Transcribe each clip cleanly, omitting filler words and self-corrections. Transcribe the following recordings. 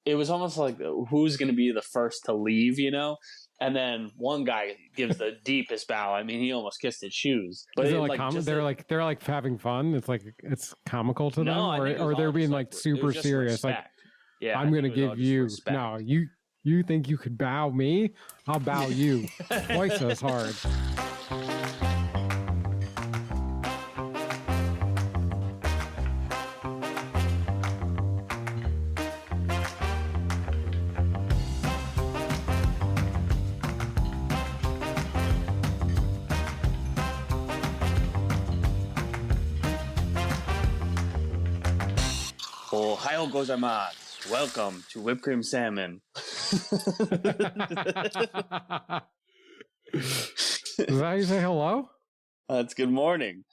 it was almost like who's going to be the first to leave, you know? And then one guy gives the deepest bow. I mean, he almost kissed his shoes. But is it like they're like having fun? It's like it's comical to them, or they're being like super serious. Like, yeah, I'm gonna give you you think you could bow me? I'll bow you twice as hard. Ohayou gozaimasu. Welcome to Whipped Cream Salmon. Is that how you say hello? That's good morning.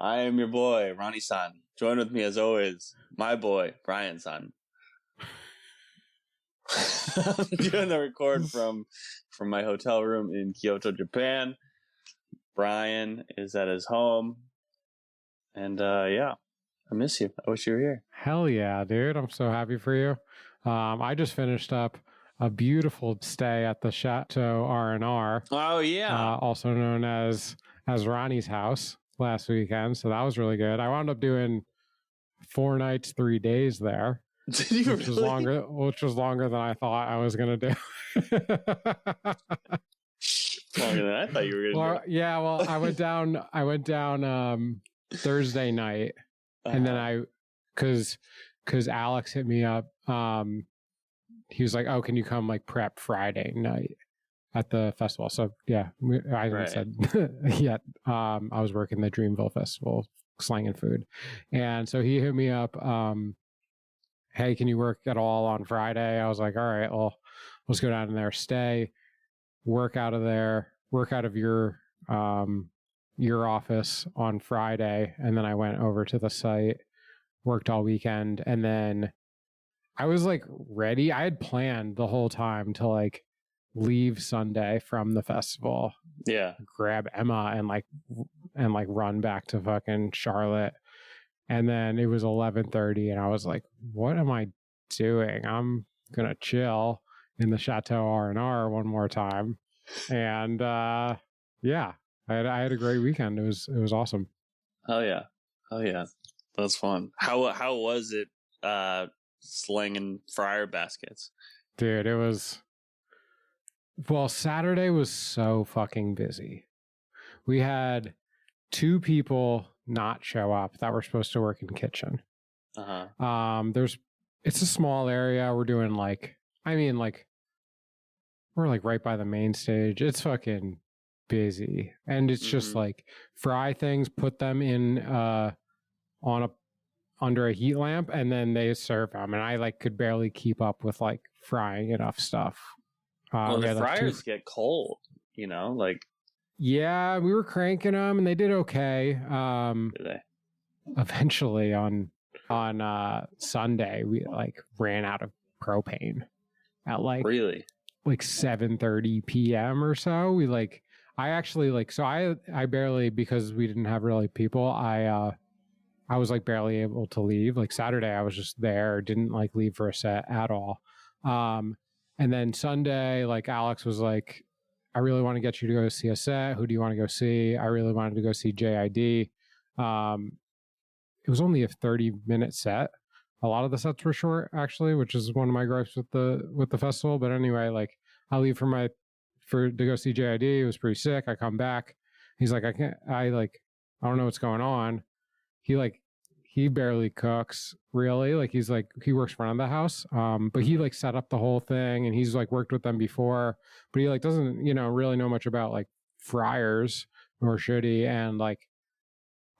I am your boy, Ronnie-san. Join with me as always, my boy, Brian-san. I'm doing the record from my hotel room in Kyoto, Japan. Brian is at his home. And yeah, I miss you. I wish you were here. Hell yeah, dude. I'm so happy for you. I just finished up a beautiful stay at the Chateau R&R. Oh, yeah. Also known as Ronnie's house last weekend. So that was really good. I wound up doing 4 nights, 3 days there. Did you which really? was longer than I thought I was going to do. Longer than I thought you were going to do. Yeah, well, I went down Thursday night. And then because Alex hit me up, he was like, "Oh, can you come like prep Friday night at the festival?" So yeah, I haven't said yet. I was working the Dreamville festival, slanging food, and so he hit me up. Hey, can you work at all on Friday? I was like, all right, well, let's go down there, stay, work out of your office on Friday. And then I went over to the site, worked all weekend. And then I was like ready. I had planned the whole time to like leave Sunday from the festival. Yeah. Grab Emma and run back to fucking Charlotte. And then it was 11:30 and I was like, what am I doing? I'm going to chill in the Chateau R&R one more time. And yeah. I had a great weekend. It was awesome. Oh yeah, that's fun. How was it slinging fryer baskets? Dude, Saturday was so fucking busy. We had 2 people not show up that were supposed to work in kitchen. It's a small area. We're doing we're like right by the main stage. It's fucking busy, and it's just like fry things, put them in under a heat lamp, and then they serve them. And I like could barely keep up with like frying enough stuff. Well, the fryers get cold, you know, like. Yeah, we were cranking them, and they did okay. Did they? Eventually on Sunday, we like ran out of propane at like 7:30 p.m. or so. We like. I actually I barely, because we didn't have really people, I was like barely able to leave. Like Saturday I was just there, didn't like leave for a set at all. And then Sunday, like Alex was like, I really want to get you to go see a set. Who do you want to go see? I really wanted to go see JID. It was only a 30-minute set. A lot of the sets were short actually, which is one of my gripes with the festival. But anyway, like I leave to go see JID. It was pretty sick. I come back. He's like, I don't know what's going on. He barely cooks really. Like he's like, he works front of the house. But he like set up the whole thing, and he's like worked with them before, but he like doesn't, really know much about like fryers, nor should he. And like,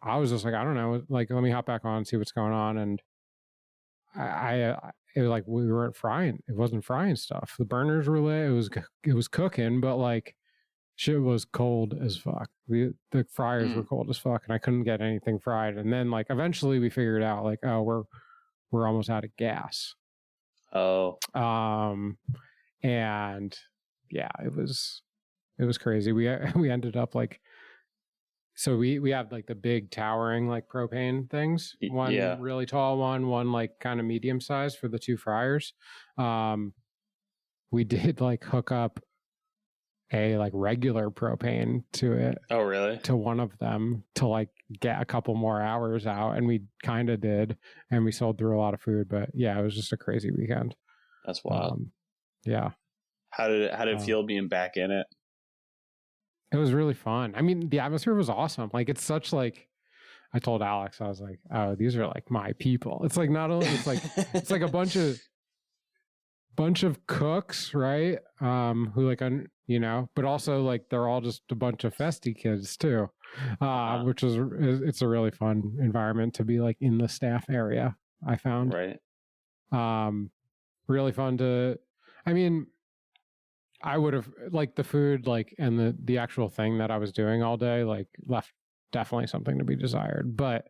I was just like, I don't know, like, let me hop back on and see what's going on. And it was like, we weren't frying. It wasn't frying stuff. The burners were lit. It was cooking, but like shit was cold as fuck. The fryers were cold as fuck, and I couldn't get anything fried. And then like eventually we figured out like, oh, we're almost out of gas. Oh. And yeah, it was crazy. We ended up like So we have like the big towering like propane things. One really tall one like kind of medium size for the 2 fryers. We did like hook up a like regular propane to it. Oh, really? To one of them to like get a couple more hours out, and we kind of did, and we sold through a lot of food. But yeah, it was just a crazy weekend. That's wild. Yeah. How did it feel being back in it? It was really fun. I mean, the atmosphere was awesome. Like, it's such like, I told Alex, I was like, oh, these are like my people. It's like not only it's like a bunch of cooks, right? Who like but also like they're all just a bunch of festy kids too, which it's a really fun environment to be like in the staff area. I found really fun to. I mean, I would have like the food like and the actual thing that I was doing all day like left definitely something to be desired, but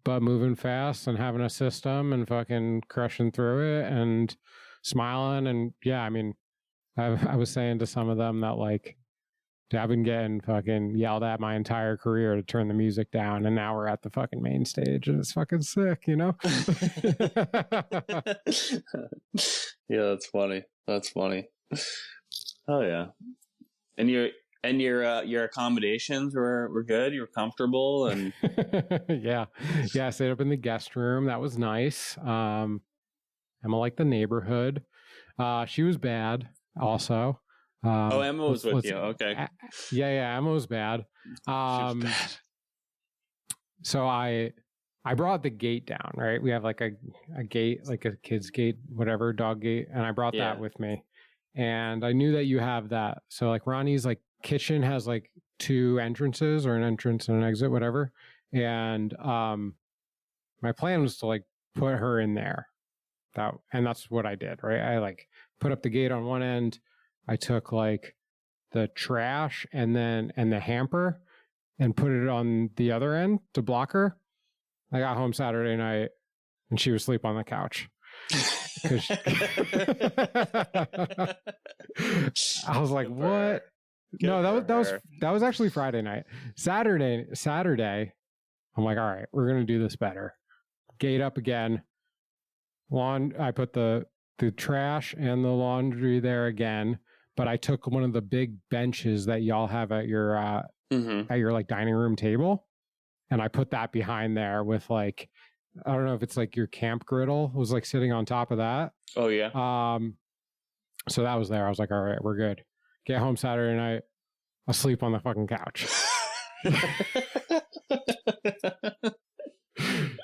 but moving fast and having a system and fucking crushing through it and smiling. And yeah, I mean, I was saying to some of them that like, I've been getting fucking yelled at my entire career to turn the music down, and now we're at the fucking main stage and it's fucking sick, you know? Yeah, that's funny. Oh yeah. And your accommodations were good. You were comfortable, and yeah. I stayed up in the guest room. That was nice. Emma liked the neighborhood. She was bad also. Emma was with you. Okay. Yeah. Emma was bad. She was bad. So I brought the gate down, right? We have like a gate, like a kid's gate, whatever, dog gate. And I brought that with me. And I knew that you have that. So like Ronnie's like kitchen has like 2 entrances, or an entrance and an exit, whatever. And my plan was to like put her in there. And that's what I did, right? I like put up the gate on one end. I took like the trash and the hamper and put it on the other end to block her. I got home Saturday night and she was asleep on the couch. I was like, what? No, that was actually Friday night. Saturday, I'm like, all right, we're gonna do this better. Gate up again. I put the trash and the laundry there again, but I took one of the big benches that y'all have at your like dining room table, and I put that behind there with like, I don't know if it's like your camp griddle was like sitting on top of that. Oh yeah. So that was there. I was like, all right, we're good. Get home Saturday night, asleep on the fucking couch.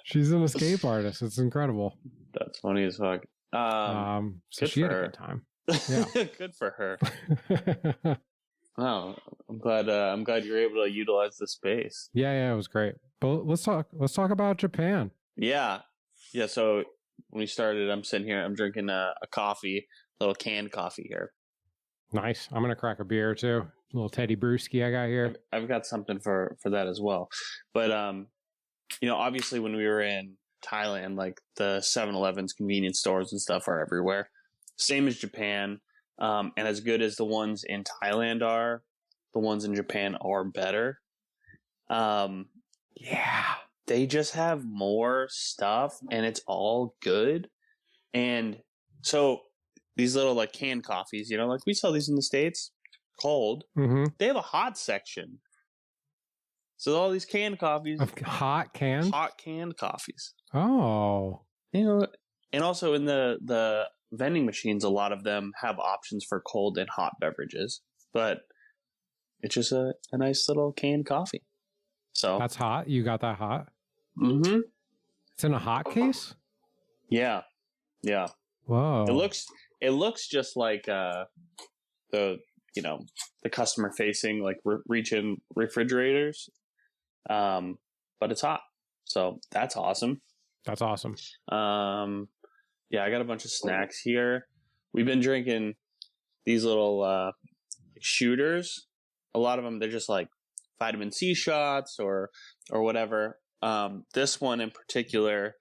She's an escape artist. It's incredible. That's funny as fuck. So she had a good time. Yeah. Good for her. Wow, I'm glad you're able to utilize the space. Yeah, it was great. But let's talk about Japan. Yeah. So when we started, I'm sitting here, I'm drinking a coffee, a little canned coffee here. Nice. I'm gonna crack a beer too. A little Teddy Brewski I got here. I've got something for that as well. But obviously when we were in Thailand, like the 7-Elevens, convenience stores and stuff are everywhere. Same as Japan. And as good as the ones in Thailand are, the ones in Japan are better. Yeah. They just have more stuff and it's all good. And so these little like canned coffees, like we sell these in the States, cold. Mm-hmm. They have a hot section. So all these canned coffees. Hot canned coffees. Oh. And also in the vending machines, a lot of them have options for cold and hot beverages. But it's just a nice little canned coffee. So that's hot? You got that hot? Mm-hmm. It's in a hot case? Yeah. Whoa. It looks just like the customer facing like reach-in refrigerators. But it's hot. So that's awesome. Yeah, I got a bunch of snacks here. We've been drinking these little shooters. A lot of them, they're just like vitamin C shots or whatever. This one in particular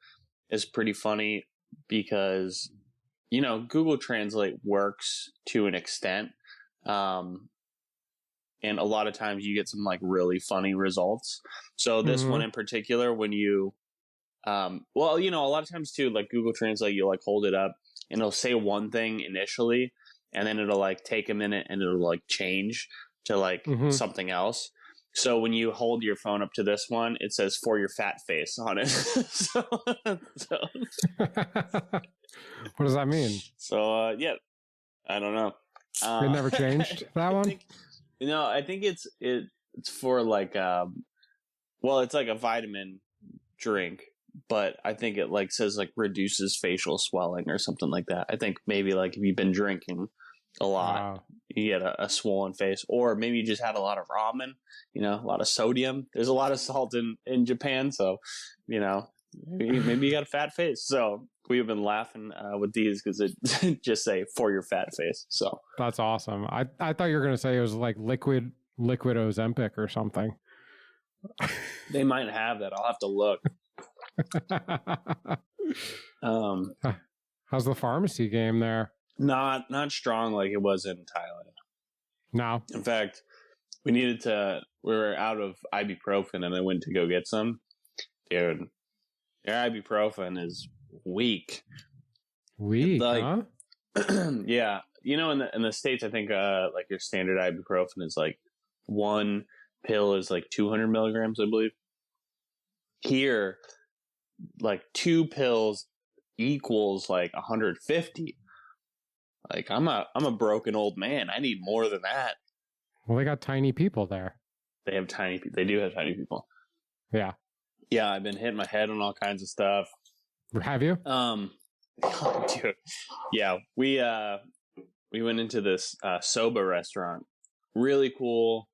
is pretty funny because, Google Translate works to an extent. And and a lot of times you get some like really funny results. So this one in particular, when you, well, you know, a lot of times too, like Google Translate, you like hold it up and it'll say one thing initially, and then it'll like take a minute and it'll like change to like something else. So when you hold your phone up to this one, it says "for your fat face" on it. so what does that mean? So yeah, I don't know. It never changed that one. I think it's for like well, it's like a vitamin drink, but I think it like says like reduces facial swelling or something like that. I think maybe like if you've been drinking a lot, you get a swollen face, or maybe you just had a lot of ramen, you know, a lot of sodium. There's a lot of salt in Japan, so you know, maybe you got a fat face. So we've been laughing with these because it just say "for your fat face." So that's awesome. I thought you were gonna say it was like liquid Ozempic or something. They might have that. I'll have to look. How's the pharmacy game there? Not strong like it was in Thailand. No. In fact, we were out of ibuprofen and I went to go get some. Dude, their ibuprofen is weak. Weak, like, huh? Yeah. You know, in the States, I think like your standard ibuprofen is like one pill is like 200 milligrams, I believe. Here, like 2 pills equals like 150. Like I'm a broken old man. I need more than that. Well, they got tiny people there. They do have tiny people. Yeah. Yeah, I've been hitting my head on all kinds of stuff. Have you? Dude. Yeah, we went into this soba restaurant. Really cool.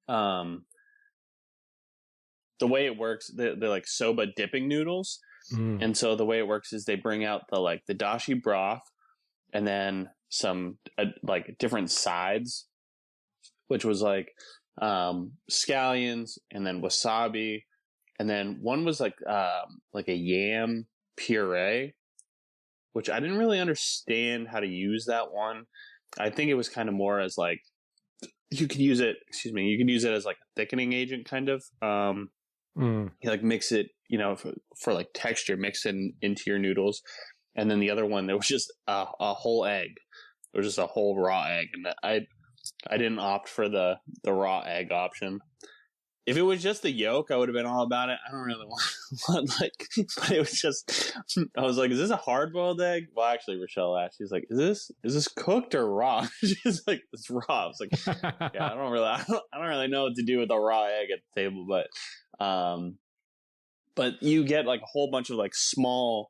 The way it works, they're like soba dipping noodles. And so the way it works is they bring out the dashi broth, and then some like different sides, which was like scallions and then wasabi, and then one was like a yam puree, which I didn't really understand how to use that one. I think it was kind of more as like you could use it as like a thickening agent, kind of. You like mix it, you know, for like texture, mix it into your noodles. And then the other one, there was just a whole egg. There was just a whole raw egg, and I didn't opt for the raw egg option. If it was just the yolk, I would have been all about it. I don't really want but it was just. I was like, "Is this a hard boiled egg?" Well, actually, Rochelle asked. She's like, "Is this cooked or raw?" She's like, "It's raw." I was like, "Yeah, I don't really know what to do with a raw egg at the table, but you get like a whole bunch of like small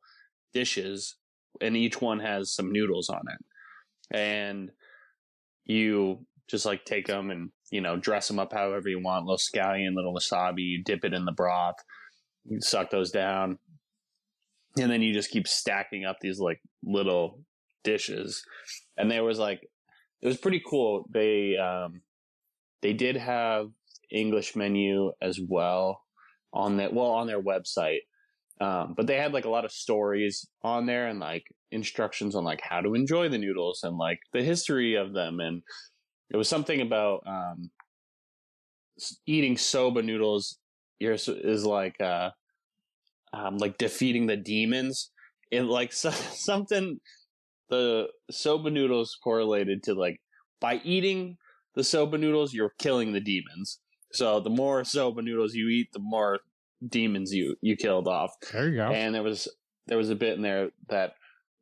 dishes, and each one has some noodles on it, and you just like take them and, you know, dress them up however you want. Little scallion, little wasabi, you dip it in the broth, you suck those down, and then you just keep stacking up these like little dishes. And it was pretty cool. They did have English menu as well on their website. But they had like a lot of stories on there and like instructions on like how to enjoy the noodles and like the history of them. And it was something about eating soba noodles is like defeating the demons. And like something, the soba noodles correlated to like by eating the soba noodles, you're killing the demons. So the more soba noodles you eat, the more demons you killed off. There you go. And there was a bit in there that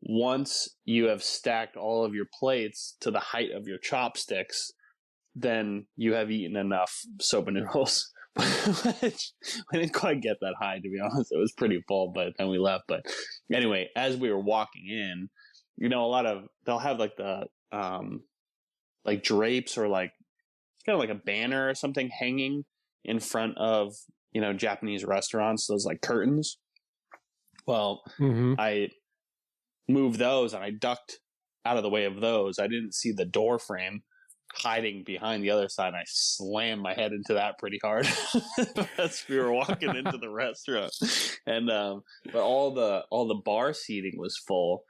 once you have stacked all of your plates to the height of your chopsticks, then you have eaten enough soba noodles. Which I didn't quite get that high, to be honest. It was pretty full by the time we left. But anyway, as we were walking in, you know, they'll have like the like drapes or like kind of like a banner or something hanging in front of, you know, Japanese restaurants, those like curtains. Well, I moved those and I ducked out of the way of those. I didn't see the door frame hiding behind the other side, and I slammed my head into that pretty hard as we were walking into the restaurant. And but all the bar seating was full,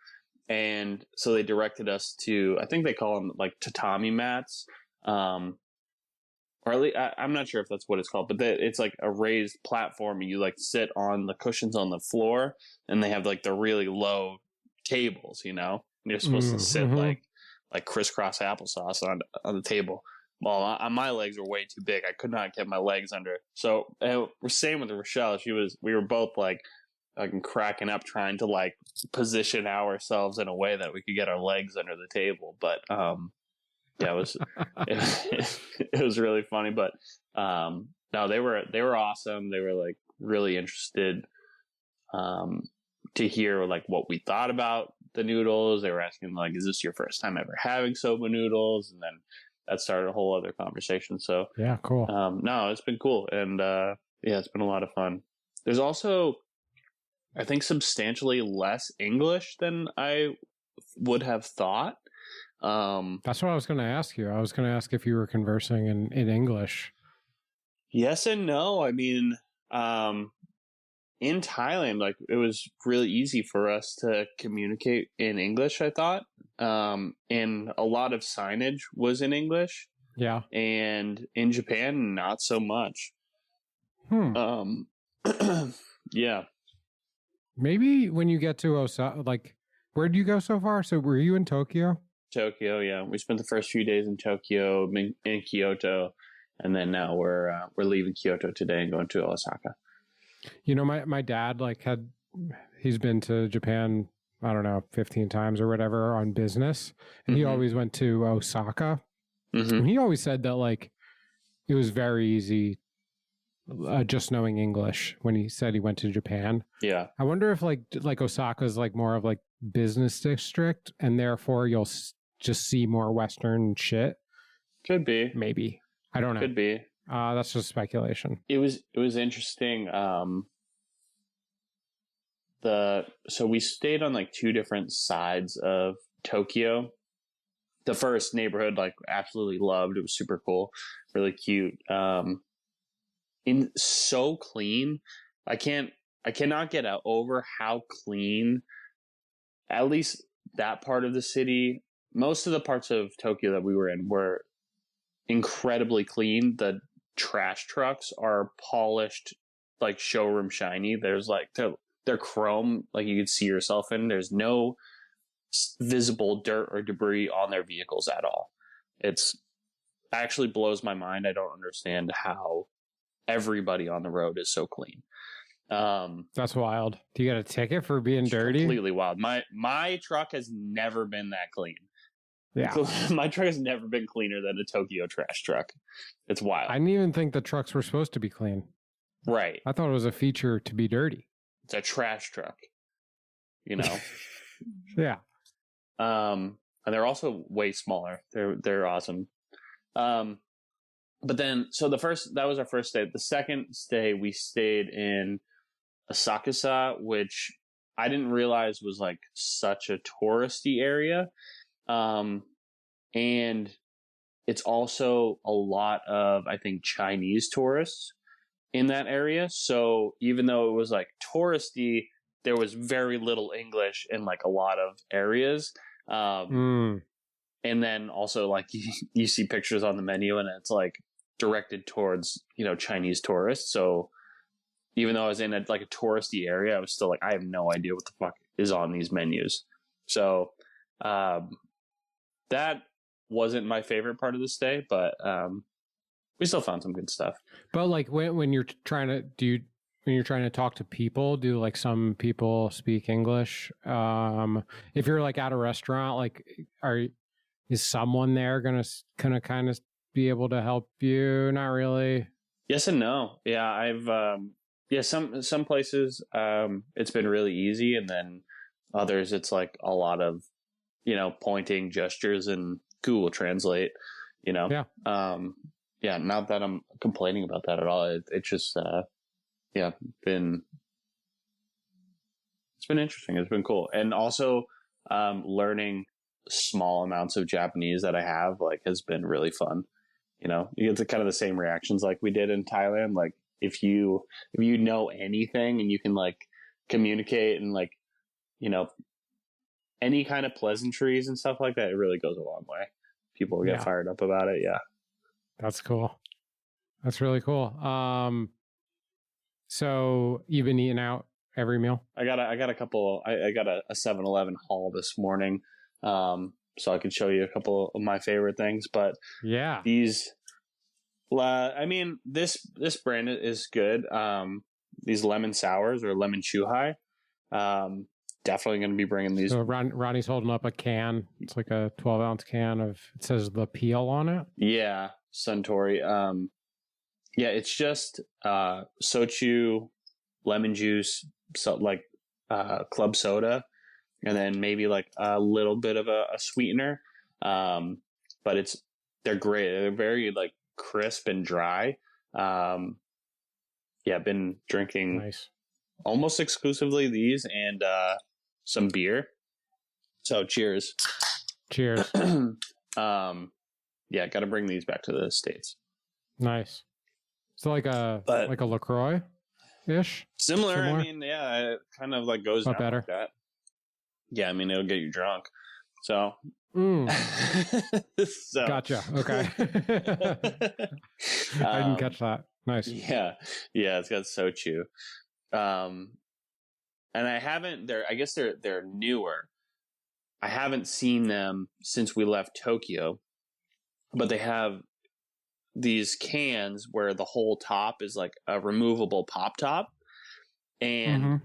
and so they directed us to, I think they call them like tatami mats, or at least I'm not sure if that's what it's called, but it's like a raised platform, and you like sit on the cushions on the floor, and they have like the really low tables, you know, and you're supposed to sit like crisscross applesauce on the table. Well, my legs were way too big. I could not get my legs under. So we're same with Rochelle. We were both like cracking up trying to like position ourselves in a way that we could get our legs under the table. But yeah, it was really funny. But no, they were awesome. They were like really interested to hear like what we thought about the noodles. They were asking like, is this your first time ever having soba noodles? And then that started a whole other conversation. So yeah, cool. No, it's been cool. And yeah, it's been a lot of fun. There's also, I think, substantially less English than I would have thought. That's what I was going to ask you. I was going to ask if you were conversing in English. Yes and no. I mean, in Thailand, like it was really easy for us to communicate in English, I thought. And a lot of signage was in English. Yeah. And in Japan, not so much. Yeah. Maybe when you get to Osaka, like, where did you go so far? So were you in Tokyo? Tokyo, yeah. We spent the first few days in Tokyo, in Kyoto, and then now we're leaving Kyoto today and going to Osaka. You know, my dad he's been to Japan, I don't know, 15 times or whatever on business, and he always went to Osaka. And he always said that like it was very easy just knowing English when he said he went to Japan. Yeah. I wonder if like Osaka is like more of like business district, and therefore you'll just see more Western shit. Could be. Maybe. I don't know. Could be. That's just speculation. It was interesting. So we stayed on like two different sides of Tokyo. The first neighborhood, like, absolutely loved. It was super cool, really cute. In so clean. I cannot get over how clean, at least that part of the city. Most of the parts of Tokyo that we were in were incredibly clean. The trash trucks are polished, like showroom shiny. There's like they're chrome, like you could see yourself in. There's no visible dirt or debris on their vehicles at all. It's actually blows my mind. I don't understand how everybody on the road is so clean. That's wild. Do you get a ticket for being dirty? Completely wild. My truck has never been that clean. Yeah. My truck has never been cleaner than a Tokyo trash truck. It's wild. I didn't even think the trucks were supposed to be clean. Right. I thought it was a feature to be dirty. It's a trash truck. You know? Yeah. And they're also way smaller. They're awesome. But then, so that was our first stay. The second stay, we stayed in Asakusa, which I didn't realize was like such a touristy area. And it's also a lot of, I think, Chinese tourists in that area. So even though it was like touristy, there was very little English in like a lot of areas. And then also like you see pictures on the menu and it's like directed towards, Chinese tourists. So even though I was in a touristy area, I was still like, I have no idea what the fuck is on these menus. So, that wasn't my favorite part of the stay, but, we still found some good stuff. But like when you're trying to talk to people, do like some people speak English? If you're like at a restaurant, like is someone there gonna kind of be able to help you? Not really. Yes and no. Yeah, I've some places it's been really easy, and then others it's like a lot of pointing gestures and Google Translate. Yeah. Yeah. Not that I'm complaining about that at all. It just it's been interesting. It's been cool, and also learning small amounts of Japanese that I have has been really fun. You get the kind of the same reactions like we did in Thailand. Like if you know anything and you can communicate and any kind of pleasantries and stuff like that, it really goes a long way. People get fired up about it. Yeah. That's cool. That's really cool. So you've been eating out every meal? I got a couple. I got a 7-Eleven haul this morning, so I could show you a couple of my favorite things. But yeah, these, I mean, this brand is good. These lemon sours or lemon chuhai. Definitely going to be bringing these. So Ronnie's holding up a can. It's like a 12-ounce can of. It says the peel on it. Yeah, Suntory. Yeah, it's just sochu, lemon juice, so like club soda, and then maybe like a little bit of a sweetener. But they're great. They're very like crisp and dry. Yeah, I've been drinking almost exclusively these and some beer. So cheers. Cheers. Yeah, got to bring these back to the States. Nice. So like a LaCroix ish. Similar. I mean, yeah, it kind of like goes down better. Like that. Yeah, I mean, it'll get you drunk. So. So. Gotcha. Okay. I didn't catch that. Nice. Yeah, it's got sochu. And I haven't. I guess they're newer. I haven't seen them since we left Tokyo, but they have these cans where the whole top is like a removable pop top, and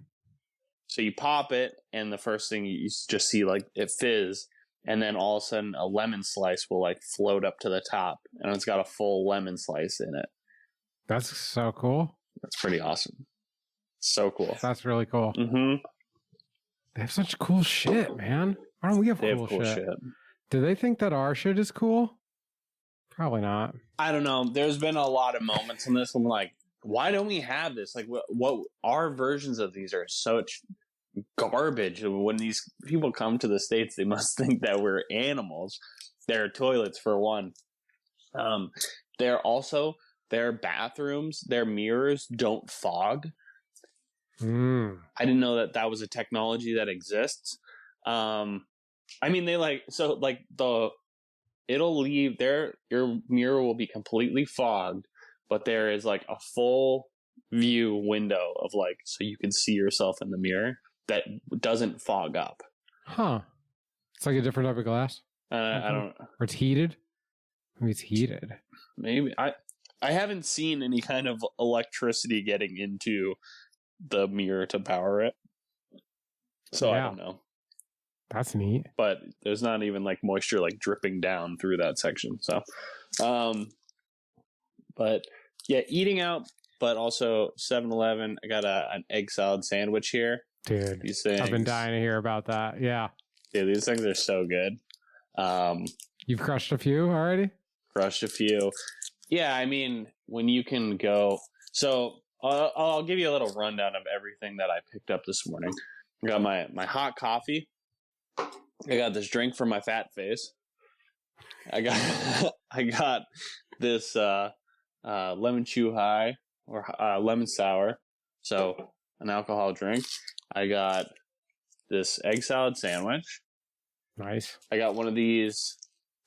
so you pop it, and the first thing you just see like it fizz, and then all of a sudden a lemon slice will like float up to the top, and it's got a full lemon slice in it. That's so cool. That's pretty awesome. So cool. That's really cool. Mm-hmm. They have such cool shit, man. Why don't we have cool shit? Do they think that our shit is cool? Probably not. I don't know. There's been a lot of moments in this. I'm like, why don't we have this? Like, what our versions of these are such garbage. When these people come to the States, they must think that we're animals. Their toilets, for one. Their bathrooms, their mirrors don't fog. I didn't know that was a technology that exists. I mean, it'll leave your mirror will be completely fogged, but there is like a full view window of like, so you can see yourself in the mirror that doesn't fog up. Huh. It's like a different type of glass. I don't. Or it's heated. Maybe it's heated. Maybe I haven't seen any kind of electricity getting into the mirror to power it. So yeah. I don't know. That's neat. But there's not even like moisture like dripping down through that section. So, but yeah, eating out, but also 7-Eleven. I got an egg salad sandwich here. Dude, these things, I've been dying to hear about that. Yeah. Dude, these things are so good. You've crushed a few already? Crushed a few. Yeah, I mean, when you can go... So, I'll give you a little rundown of everything that I picked up this morning. I got my hot coffee. I got this drink for my fat face. I got this lemon chuhai or lemon sour. So, an alcohol drink. I got this egg salad sandwich. Nice. I got one of these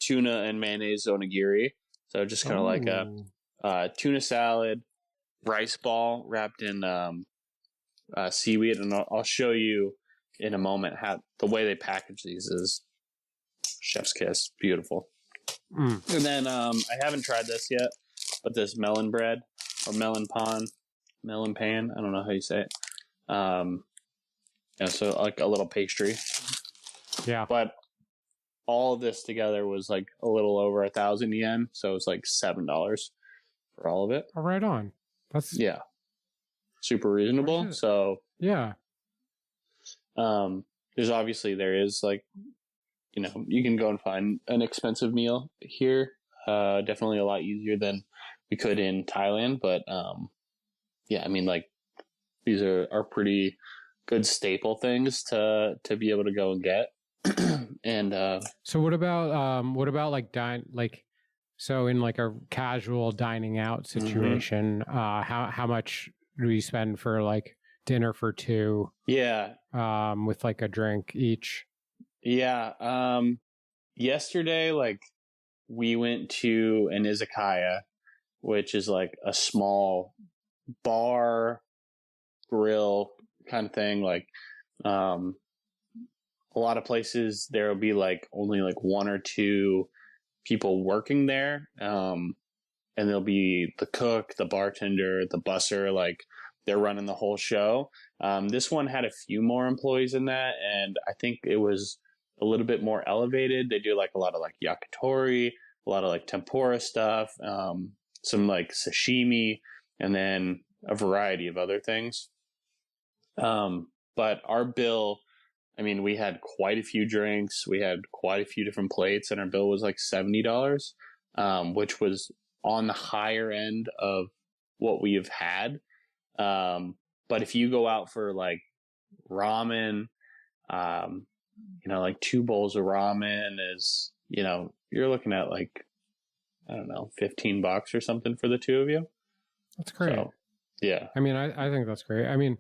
tuna and mayonnaise onigiri. So just kind of like a tuna salad, rice ball wrapped in seaweed. And I'll show you in a moment how the way they package these is chef's kiss. Beautiful. And then I haven't tried this yet, but this melon bread or melon pan. I don't know how you say it. So like a little pastry. Yeah. But all of this together was like a little over 1,000 yen. So it was like $7 for all of it. Oh, right on. That's super reasonable. So yeah. There is like, you can go and find an expensive meal here. Definitely a lot easier than we could in Thailand. But I mean, like these are pretty good staple things to be able to go and get. And so what about like so in like a casual dining out situation, how much do we spend for like dinner for two? Yeah. With like a drink each. Yeah. Yesterday, like we went to an izakaya which is like a small bar grill kind of thing. Like, a lot of places there will be like only like one or two people working there. And there'll be the cook, the bartender, the busser, like they're running the whole show. This one had a few more employees in that, and I think it was a little bit more elevated. They do like a lot of like yakitori, a lot of like tempura stuff, some like sashimi, and then a variety of other things. But our bill, I mean, we had quite a few drinks. We had quite a few different plates, and our bill was like $70, which was on the higher end of what we have had. But if you go out for like ramen, like 2 bowls of ramen is, you're looking at like, I don't know, $15 or something for the two of you. That's great. So, yeah. I mean, I think that's great. I mean,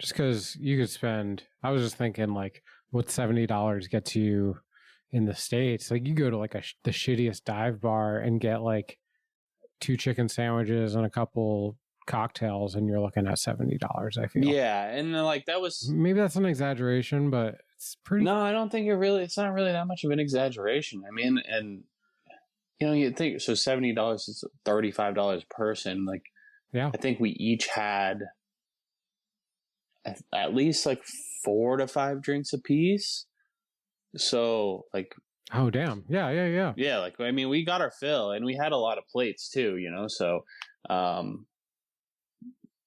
just because you could spend, I was just thinking like what $70 gets you in the States. Like you go to like the shittiest dive bar and get like 2 chicken sandwiches and a couple cocktails, and you're looking at $70, I feel. Yeah, and like that was, maybe that's an exaggeration, but it's pretty. No, I don't think it's not really that much of an exaggeration. I mean, and you think so $70 is $35 a person. Like, yeah, I think we each had at least like 4 to 5 drinks a piece. So like, oh damn, yeah. Like, I mean, we got our fill, and we had a lot of plates too. So,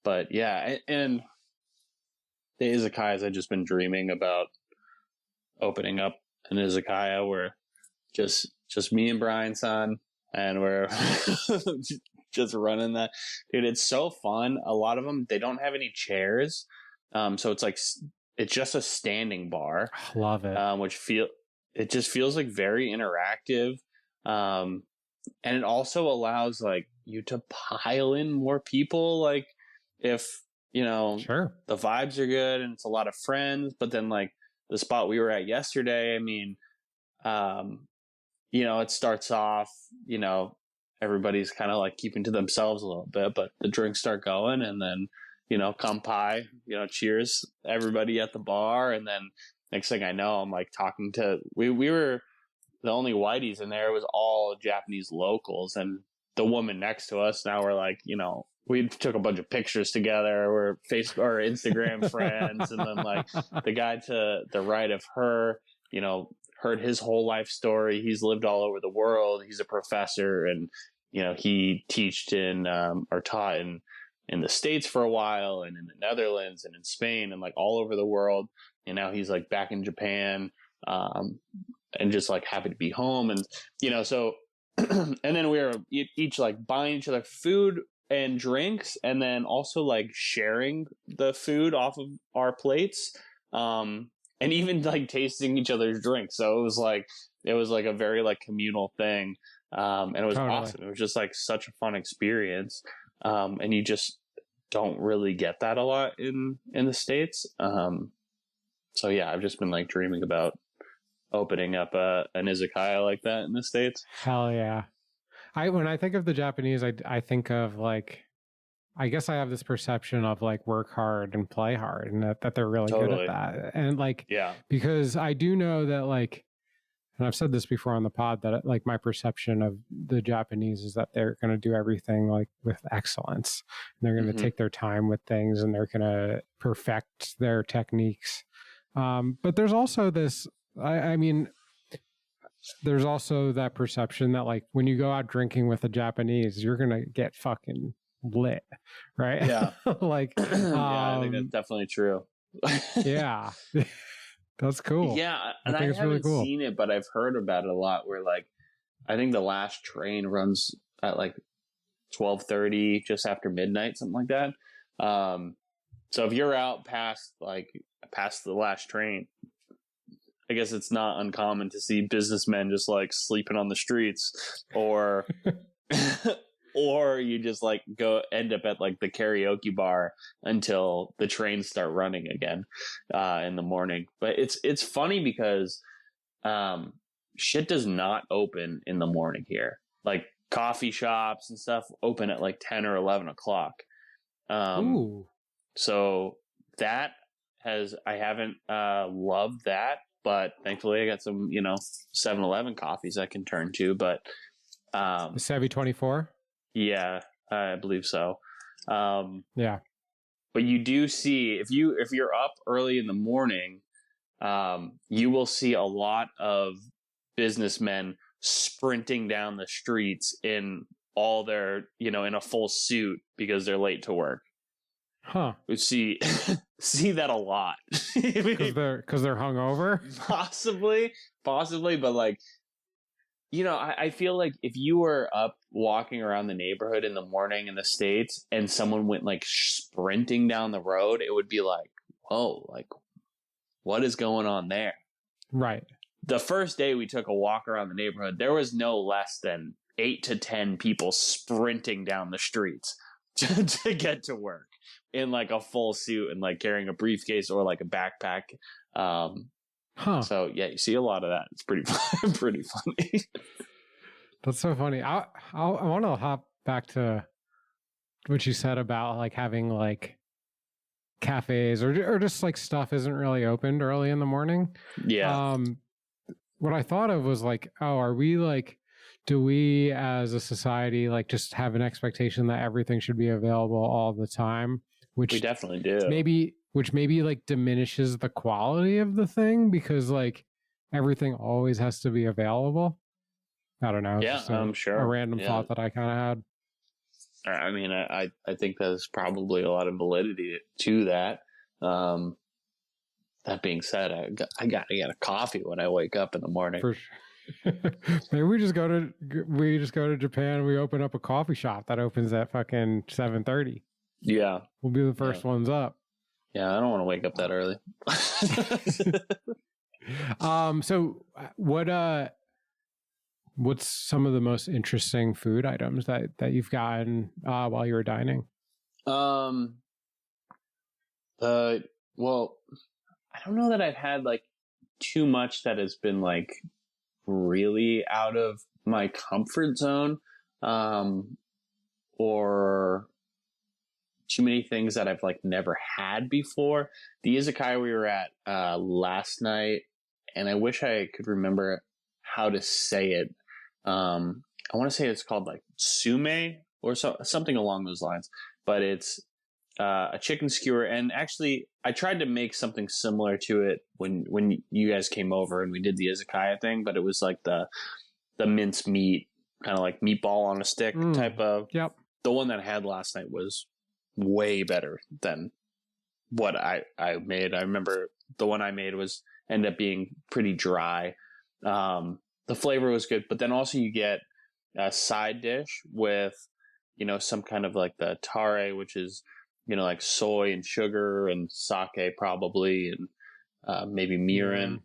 but yeah, and the izakayas, I've just been dreaming about opening up an izakaya where just me and Brian's son, and we're just running that. Dude, it's so fun. A lot of them, they don't have any chairs. So it's like, it's just a standing bar. Love it. It just feels like very interactive. And it also allows like you to pile in more people. Like if, sure, the vibes are good and it's a lot of friends, but then like the spot we were at yesterday, I mean, it starts off, everybody's kind of like keeping to themselves a little bit, but the drinks start going, and then, kampai, cheers everybody at the bar. And then next thing I know, I'm like talking to, we were the only whiteys in there. It was all Japanese locals, and the woman next to us, now we're like, we took a bunch of pictures together. We're Facebook or Instagram friends. And then like the guy to the right of her, heard his whole life story. He's lived all over the world. He's a professor, and, he taught in the States for a while, and in the Netherlands and in Spain, and like all over the world. And now he's like back in Japan, and just like happy to be home. And, so, and then we were each like buying each other food and drinks, and then also like sharing the food off of our plates, and even like tasting each other's drinks. So it was like a very like communal thing, and it was totally awesome. It was just like such a fun experience, and you just don't really get that a lot in the States. So yeah, I've just been like dreaming about opening up an izakaya like that in the States. Hell yeah. When I think of the Japanese, I think of like, I guess I have this perception of like work hard and play hard, and that they're really Totally. good at that. And like, Yeah, because I do know that like, and I've said this before on the pod, that like my perception of the Japanese is that they're going to do everything like with excellence. And they're going to take their time with things, and they're going to perfect their techniques. But there's also this, I mean, there's also that perception that like when you go out drinking with a Japanese, you're going to get fucking lit, right? Yeah. Like, yeah, I think that's definitely true. Yeah. That's cool. Yeah, and I haven't really cool. seen it, but I've heard about it a lot, where like I think the last train runs at like 12:30, just after midnight, something like that. So if you're out past the last train, I guess it's not uncommon to see businessmen just like sleeping on the streets, or or you just like end up at like the karaoke bar until the trains start running again in the morning. But it's funny because shit does not open in the morning here. Like coffee shops and stuff open at like 10 or 11 o'clock. Ooh. So that I haven't loved that, but thankfully I got some, 7-Eleven coffees I can turn to. But the Savvy 24? Yeah, I believe so. Yeah. But you do see, if you're up early in the morning, you will see a lot of businessmen sprinting down the streets in all their, in a full suit because they're late to work. Huh. We see that a lot. Because they're hungover? Possibly, but like, I feel like if you were up walking around the neighborhood in the morning in the States and someone went like sprinting down the road, it would be like, whoa, like what is going on there? Right. The first day we took a walk around the neighborhood, there was no less than 8 to 10 people sprinting down the streets to get to work in like a full suit and like carrying a briefcase or like a backpack. So yeah, you see a lot of that. It's pretty funny. That's so funny. I want to hop back to what you said about like having like cafes or just like stuff isn't really opened early in the morning. Yeah. What I thought of was like, do we as a society like just have an expectation that everything should be available all the time? Which we definitely do. Which maybe like diminishes the quality of the thing because like everything always has to be available. I don't know. Yeah, I'm sure. A random thought that I kind of had. I mean, I think there's probably a lot of validity to that. That being said, I got to get a coffee when I wake up in the morning. For sure. Maybe we just go to Japan and we open up a coffee shop that opens at fucking 7:30. Yeah. We'll be the first ones up. Yeah, I don't want to wake up that early. So what's some of the most interesting food items that you've gotten while you were dining? Well, I don't know that I've had like too much that has been like really out of my comfort zone, or too many things that I've like never had before. The izakaya we were at last night, and I wish I could remember how to say it. I want to say it's called like sume or something along those lines, but it's a chicken skewer. And actually, I tried to make something similar to it when you guys came over and we did the izakaya thing, but it was like the minced meat, kind of like meatball on a stick type of. Yep. The one that I had last night was way better than what I made. I remember the one I made ended up being pretty dry. The flavor was good, but then also you get a side dish with, some kind of like the tare, which is, like soy and sugar and sake probably, and maybe mirin,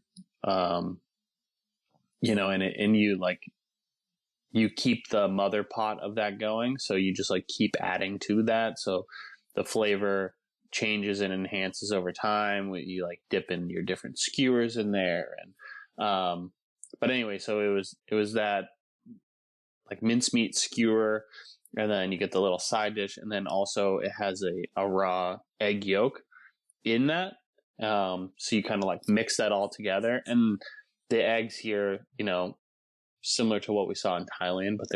and you keep the mother pot of that going. So you just like keep adding to that. So the flavor changes and enhances over time. You like dip in your different skewers in there. And, but anyway, so it was that like mincemeat skewer, and then you get the little side dish, and then also it has a raw egg yolk in that. So you kind of like mix that all together, and the eggs here, similar to what we saw in Thailand, but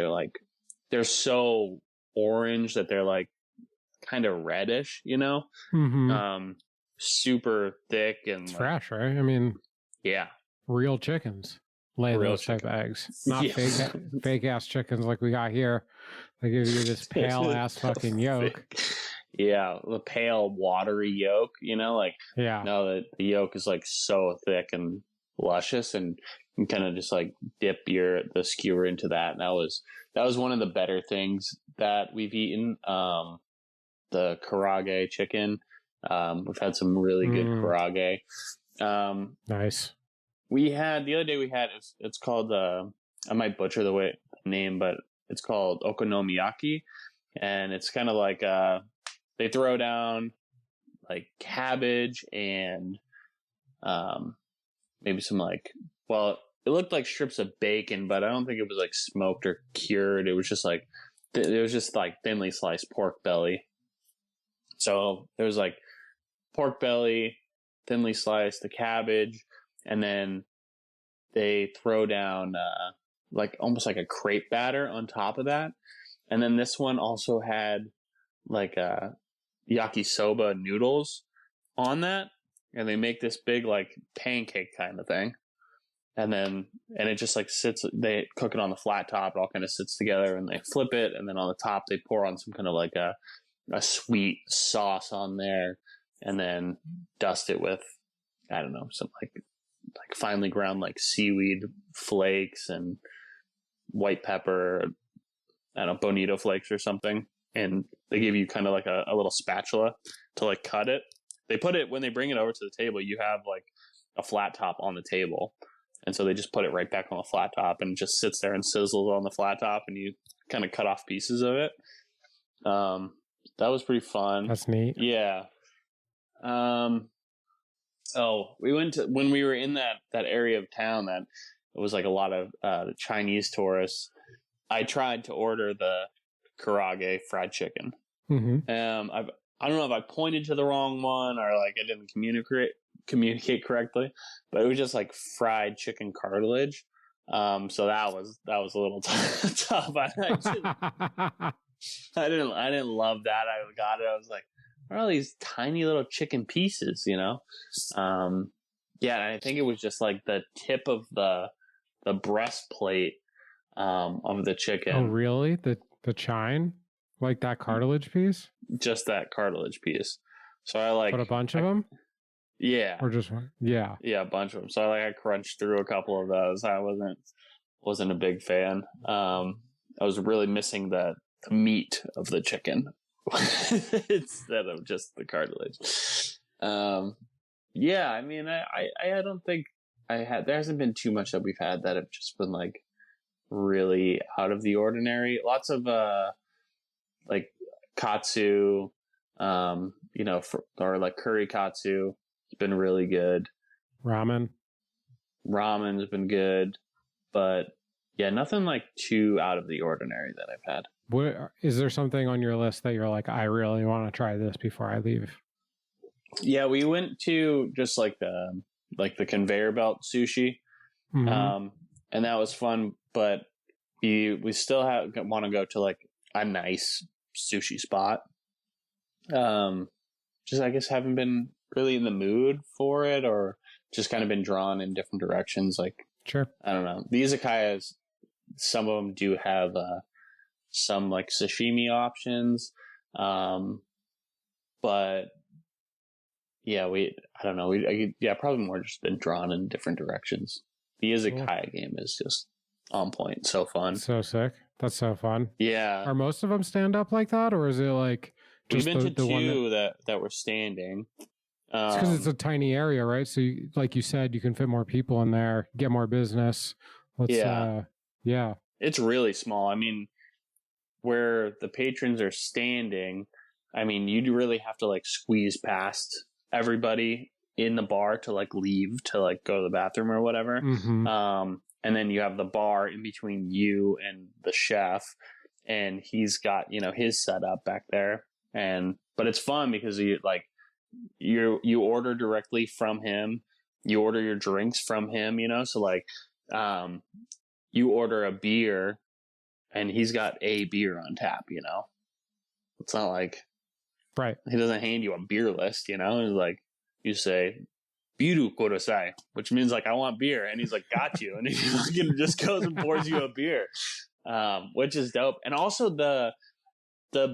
they're so orange that they're like kind of reddish, Mm-hmm. Super thick and it's fresh, right? I mean, yeah, real chickens lay those type of eggs, not fake ass chickens like we got here. They give you this pale ass fucking yolk. Yeah, the pale watery yolk, No, the yolk is like so thick and luscious, and you kind of just like dip the skewer into that. And that was one of the better things that we've eaten. The karage chicken. We've had some really good karage. Nice. The other day it's called, I might butcher the name, but it's called okonomiyaki. And it's kind of like, they throw down like cabbage and, maybe some it looked like strips of bacon, but I don't think it was like smoked or cured. It was just like thinly sliced pork belly. So there was like pork belly, thinly sliced, the cabbage, and then they throw down like almost like a crepe batter on top of that. And then this one also had like yakisoba noodles on that, and they make this big like pancake kind of thing. And it just like sits, they cook it on the flat top, it all kind of sits together, and they flip it, and then on the top they pour on some kind of like a sweet sauce on there, and then dust it with, I don't know, some like finely ground like seaweed flakes and white pepper, I don't know, bonito flakes or something. And they give you kind of like a little spatula to like cut it. They put it, when they bring it over to the table, you have like a flat top on the table. And so they just put it right back on the flat top, and it just sits there and sizzles on the flat top, and you kind of cut off pieces of it. That was pretty fun. That's neat. Yeah. We went to, when we were in that area of town that it was like a lot of the Chinese tourists, I tried to order the karaage fried chicken. Mm-hmm. I don't know if I pointed to the wrong one or like I didn't communicate correctly, but it was just like fried chicken cartilage. So that was a little tough. I didn't love that. I got it. I was like, what are all these tiny little chicken pieces, you know? Yeah, and I think it was just like the tip of the breastplate of the chicken. Oh, really? The chine? Like that cartilage piece? Just that cartilage piece. So I like... But a bunch of them? Yeah. Or just one? Yeah. Yeah, a bunch of them. So I crunched through a couple of those. I wasn't a big fan. I was really missing the meat of the chicken instead of just the cartilage. Yeah, I mean, I don't think there hasn't been too much that we've had that have just been like really out of the ordinary. Lots of like katsu, or like curry katsu. It's been really good. Ramen's been good, but yeah, nothing like too out of the ordinary that I've had. What is there something on your list that you're like, I really want to try this before I leave? Yeah, we went to just like the conveyor belt sushi, mm-hmm. And that was fun. But we still want to go to like a nice sushi spot. Just I guess haven't been really in the mood for it, or just kind of been drawn in different directions. Like, sure, I don't know. The izakayas, some of them do have some like sashimi options, but yeah, I don't know. Probably more just been drawn in different directions. The izakaya game is just on point. So fun. So sick. That's so fun. Yeah. Are most of them stand up like that, or is it like just we've been to the two one that were standing? It's because it's a tiny area, right? So, like you said, you can fit more people in there, get more business. Yeah. It's really small. I mean, where the patrons are standing, I mean, you really have to like squeeze past everybody in the bar to like leave to like go to the bathroom or whatever. Mm-hmm. And then you have the bar in between you and the chef, and he's got, his setup back there. But it's fun because you order directly from him. You order your drinks from him, so like, you order a beer and he's got a beer on tap, it's not like, right. He doesn't hand you a beer list, It's like, you say, biru kodasai, which means like, I want beer. And he's like, got you. And he fucking just goes and pours you a beer, which is dope. And also the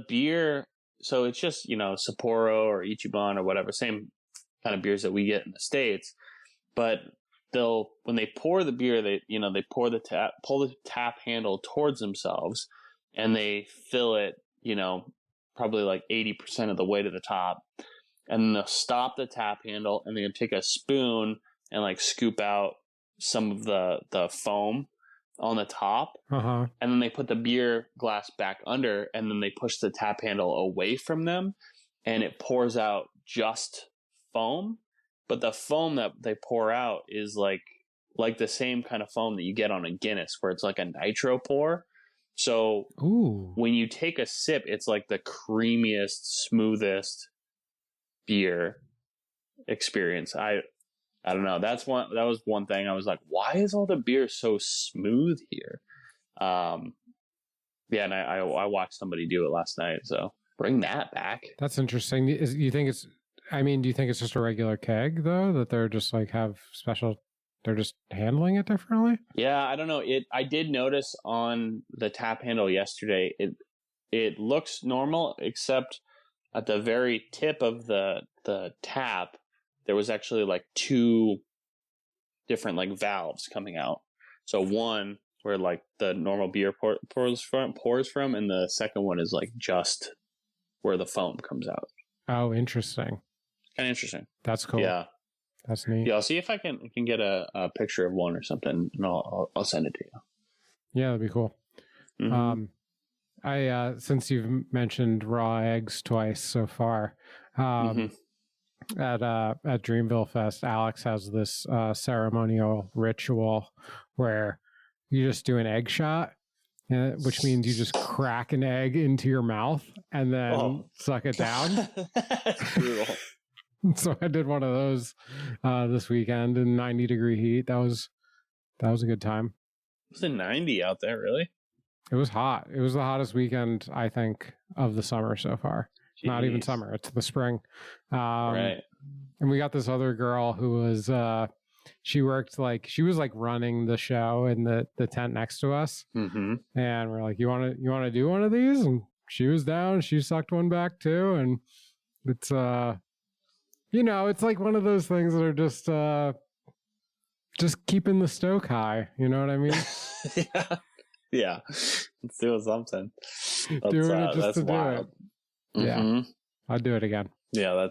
beer, so it's just, Sapporo or Ichiban or whatever, same kind of beers that we get in the States. But when they pour the beer, they pull the tap handle towards themselves, and they fill it, probably like 80% of the way to the top. And then they'll stop the tap handle, and they'll take a spoon and like scoop out some of the foam on the top. Uh-huh. And then they put the beer glass back under, and then they push the tap handle away from them, and it pours out just foam. But the foam that they pour out is like like the same kind of foam that you get on a Guinness, where it's like a nitro pour. So when you take a sip, it's like the creamiest, smoothest beer experience. I don't know. That was one thing I was like, why is all the beer so smooth here? Yeah, and I watched somebody do it last night, so bring that back. That's interesting. Do you think it's just a regular keg though, that they're just like have special, they're just handling it differently? Yeah, I don't know. I did notice on the tap handle yesterday, it looks normal, except at the very tip of the tap, there was actually like two different like valves coming out. So one where like the normal beer pours from, and the second one is like just where the foam comes out. Oh, interesting. Kind of interesting. That's cool. Yeah, that's neat. Yeah, I'll see if I can get a picture of one or something, and I'll send it to you. Yeah, that'd be cool. Mm-hmm. I since you've mentioned raw eggs twice so far, at Dreamville Fest, Alex has this ceremonial ritual where you just do an egg shot, which means you just crack an egg into your mouth and then suck it down. That's brutal. So I did one of those this weekend in 90-degree heat. That was a good time. It was 90 out there, really? It was hot. It was the hottest weekend, I think, of the summer so far. Jeez. Not even summer. It's the spring. Right. And we got this other girl who was, she was running the show in the tent next to us. Mm-hmm. And we're like, you want to do one of these? And she was down. She sucked one back too. And it's, it's like one of those things that are just keeping the stoke high. You know what I mean? Yeah. Let's do something. Doing it just to wild. Do it. Mm-hmm. Yeah. I'd do it again. Yeah,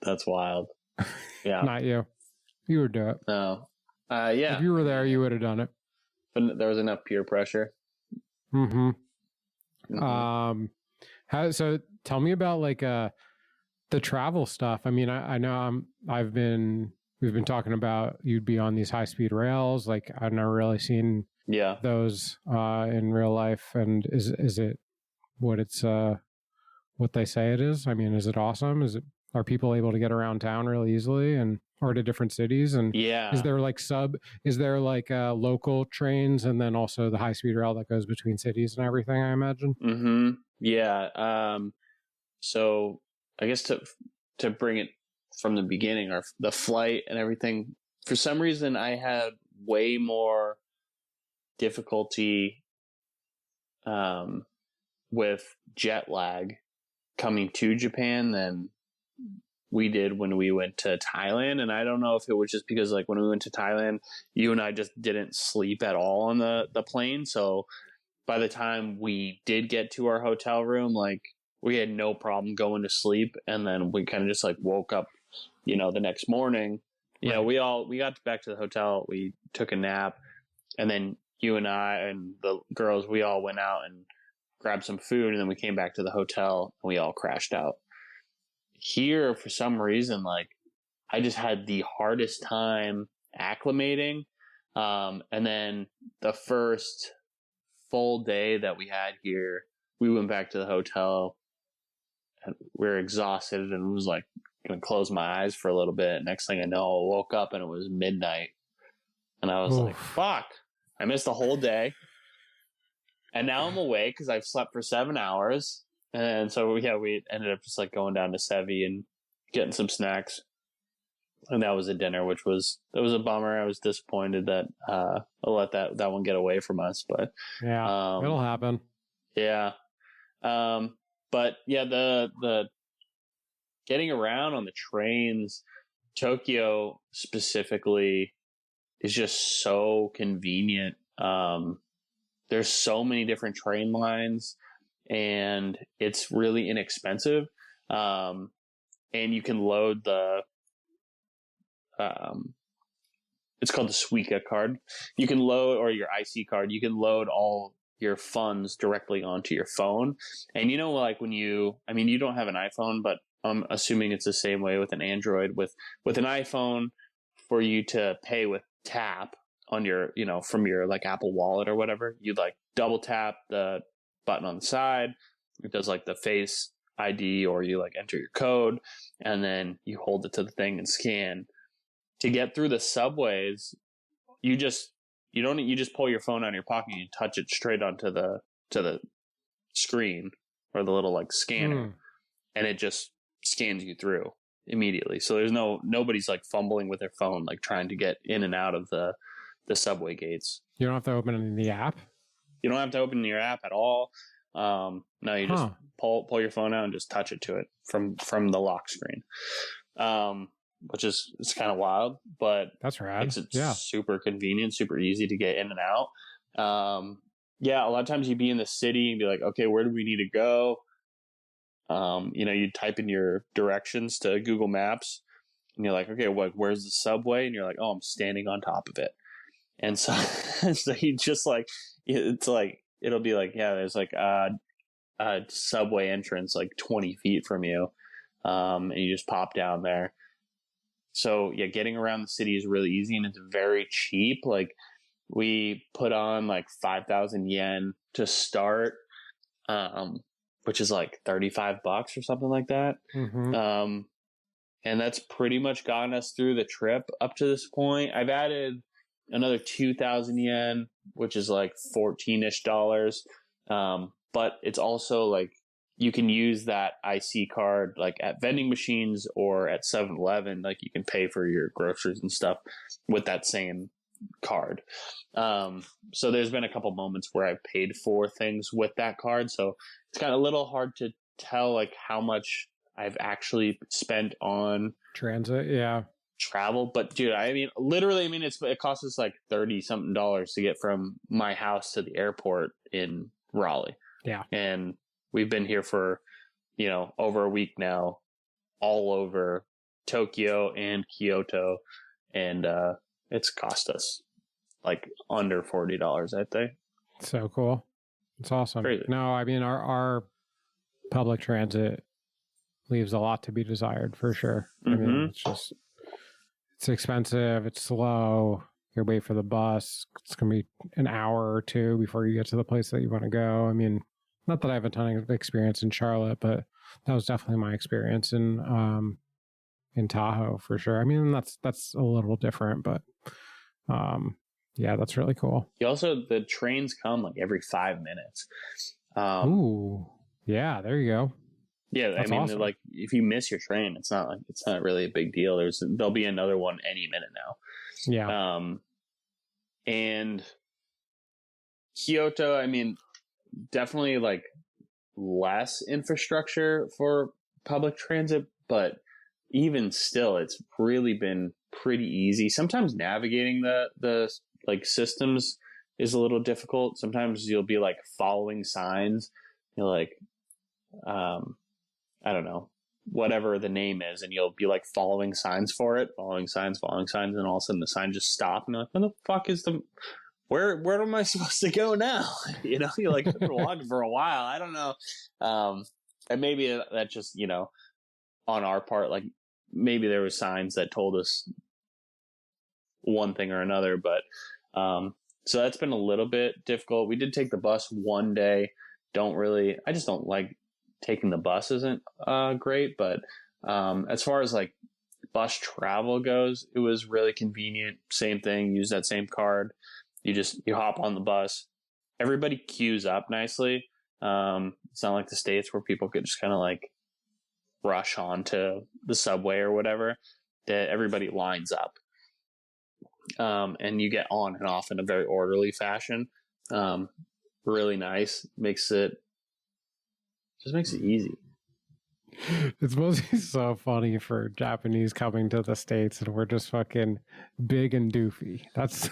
that's wild. Yeah. Not you. You would do it. No. Yeah. If you were there, you would have done it. But there was enough peer pressure. Mm-hmm. So tell me about like the travel stuff. I mean, I know we've been talking about you'd be on these high speed rails. Like I've never really seen those in real life. And is it what it's what they say it is? I mean, is it awesome? Are people able to get around town really easily or to different cities? And is there like local trains and then also the high speed rail that goes between cities and everything, I imagine? Mm-hmm. Yeah. So I guess to bring it from the beginning, or the flight and everything, for some reason I had way more difficulty with jet lag coming to Japan than we did when we went to Thailand. And I don't know if it was just because like when we went to Thailand, you and I just didn't sleep at all on the plane. So by the time we did get to our hotel room, like we had no problem going to sleep. And then we kind of just like woke up, the next morning. Right. We got back to the hotel, we took a nap, and then you and I and the girls, we all went out and grabbed some food, and then we came back to the hotel and we all crashed out. Here, for some reason, like I just had the hardest time acclimating. And then the first full day that we had here, we went back to the hotel and we were exhausted and was like going to close my eyes for a little bit. Next thing I know, I woke up and it was midnight. And I was like, fuck, I missed the whole day. And now I'm awake because I've slept for 7 hours. And so, we ended up just like going down to Sevi and getting some snacks. And that was a dinner, it was a bummer. I was disappointed that I'll let that one get away from us. But yeah, it'll happen. Yeah. But yeah, the getting around on the trains, Tokyo specifically, is just so convenient. There's so many different train lines, and it's really inexpensive. And you can load it's called the Suica card. You can load, or your IC card, you can load all your funds directly onto your phone. And like when you don't have an iPhone, but I'm assuming it's the same way with an Android. With an iPhone, for you to pay with tap on your, from your like Apple Wallet or whatever, you'd like double tap the button on the side. It does like the Face ID, or you like enter your code, and then you hold it to the thing and scan. To get through the subways, you just pull your phone out of your pocket and you touch it straight onto the screen, or the little like scanner, and it just scans you through immediately. So there's nobody's like fumbling with their phone, like trying to get in and out of the subway gates. You don't have to open the app? You don't have to open your app at all. No, you just pull your phone out and just touch it to it from the lock screen. Which is, it's kind of wild, but that's rad. It's super convenient, super easy to get in and out. A lot of times you'd be in the city and be like, okay, where do we need to go? You type in your directions to Google Maps, and you're like, okay, where's the subway? And you're like, oh, I'm standing on top of it. And so, so you just like, it's like, it'll be like, yeah, there's like a subway entrance like 20 feet from you. And you just pop down there. So yeah, getting around the city is really easy, and it's very cheap. Like, we put on like 5,000 yen to start, which is like $35 or something like that. Mm-hmm. And that's pretty much gotten us through the trip up to this point. I've added another 2,000 yen, which is like $14-ish. But it's also like, you can use that IC card like at vending machines or at 7-Eleven. Like, you can pay for your groceries and stuff with that same card. So there's been a couple moments where I've paid for things with that card. So it's kind of a little hard to tell like how much I've actually spent on transit. Travel. But dude, literally, it costs us like $30 something to get from my house to the airport in Raleigh. Yeah. And we've been here for, over a week now, all over Tokyo and Kyoto. And it's cost us like under $40, I think. So cool. It's awesome. Crazy. No, our public transit leaves a lot to be desired, for sure. Mm-hmm. It's expensive. It's slow. You wait for the bus. It's going to be an hour or two before you get to the place that you want to go. Not that I have a ton of experience in Charlotte, but that was definitely my experience in Tahoe, for sure. That's a little different, but that's really cool. The trains come like every 5 minutes. Ooh, yeah, there you go. Yeah, that's awesome. Like, if you miss your train, it's not really a big deal. There'll be another one any minute now. Yeah. And Kyoto, definitely like less infrastructure for public transit, but even still, it's really been pretty easy. Sometimes navigating the like systems is a little difficult. Sometimes you'll be like following signs. You're like, I don't know, whatever the name is, and you'll be like following signs for it, following signs, and all of a sudden the sign just stopped, and you're like, what the fuck is where am I supposed to go now? You're like, I've been walking for a while. I don't know. And maybe that just, on our part, like maybe there were signs that told us one thing or another, but so that's been a little bit difficult. We did take the bus one day. I just don't like taking the bus. Isn't great, but as far as like bus travel goes, it was really convenient. Same thing, use that same card. You hop on the bus. Everybody queues up nicely. It's not like the States where people could just kind of like rush onto the subway or whatever. That everybody lines up. And you get on and off in a very orderly fashion. Really nice. Makes it easy. It's mostly so funny for Japanese coming to the States, and we're just fucking big and doofy. That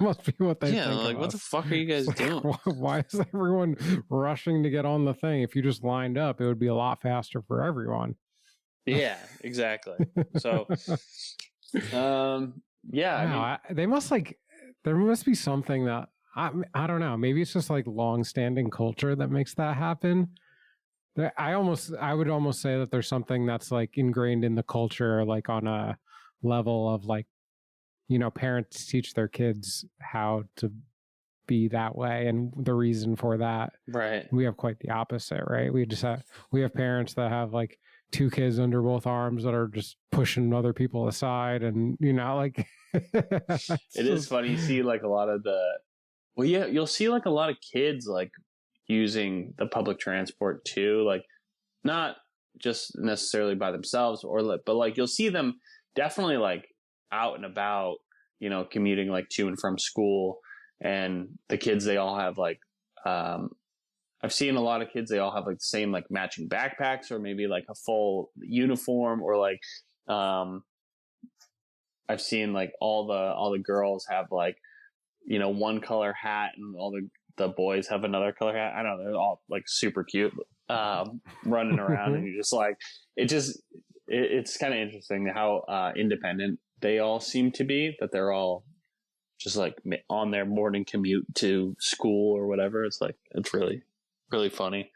must be what they think. Yeah, like, what the fuck are you guys doing? Why is everyone rushing to get on the thing? If you just lined up, it would be a lot faster for everyone. Yeah, exactly. So, yeah. They must there must be something that, I don't know. Maybe it's just like long-standing culture that makes that happen. I would almost say that there's something that's like ingrained in the culture, like on a level of like parents teach their kids how to be that way and the reason for that. Right. We have quite the opposite, right? We have parents that have like 2 kids under both arms that are just pushing other people aside, and like it is funny. You see like a lot of you'll see like a lot of kids like using the public transport too, like not just necessarily by themselves but like you'll see them definitely like out and about, commuting like to and from school. And the kids, they all have like, I've seen a lot of kids, they all have like the same like matching backpacks or maybe like a full uniform, or like, I've seen like all the girls have like, one color hat, and all the boys have another color hat. I don't know. They're all like super cute, running around, and you're just like, it's kind of interesting how, independent they all seem to be, that they're all just like on their morning commute to school or whatever. It's like, it's really, really funny.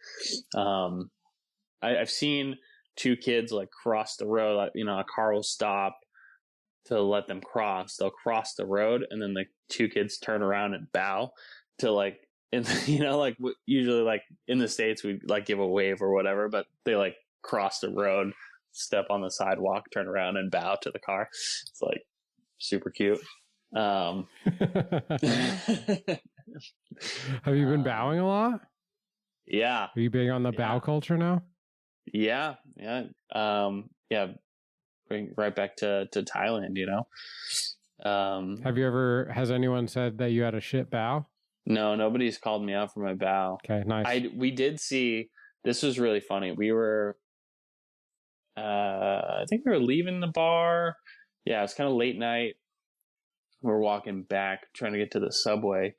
I've seen 2 kids like cross the road, a car will stop to let them cross. They'll cross the road, and then the 2 kids turn around and bow to like, like usually like in the States, we like give a wave or whatever, but they like cross the road, step on the sidewalk, turn around and bow to the car. It's like super cute. Have you been bowing a lot? Yeah. Are you big on the bow culture now? Yeah. Bring right back to Thailand, Has anyone said that you had a shit bow? No, nobody's called me out for my bow. Okay, nice. We did see, this was really funny. We were, I think we were leaving the bar. Yeah, it was kind of late night. We're walking back, trying to get to the subway,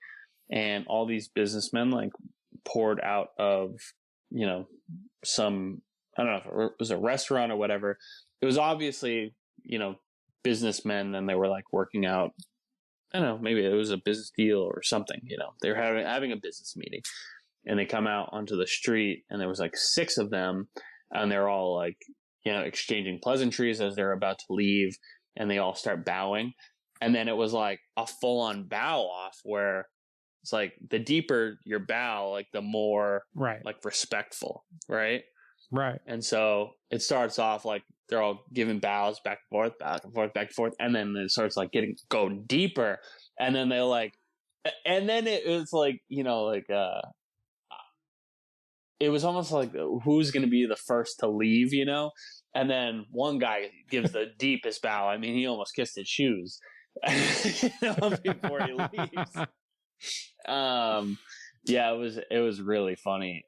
and all these businessmen like poured out of, some, I don't know if it was a restaurant or whatever. It was obviously, businessmen, and they were like working out. I don't know, maybe it was a business deal or something, they were having a business meeting, and they come out onto the street, and there was like 6 of them, and they're all like, exchanging pleasantries as they're about to leave, and they all start bowing. And then it was like a full on bow off, where it's like the deeper your bow, like the more like respectful. Right. Right. And so it starts off like they're all giving bows back and forth, back and forth, back and forth. And then it starts like going deeper. And then they like, and then it was like, it was almost like who's going to be the first to leave, And then one guy gives the deepest bow. I mean, he almost kissed his shoes. Before he leaves. Yeah, it was really funny.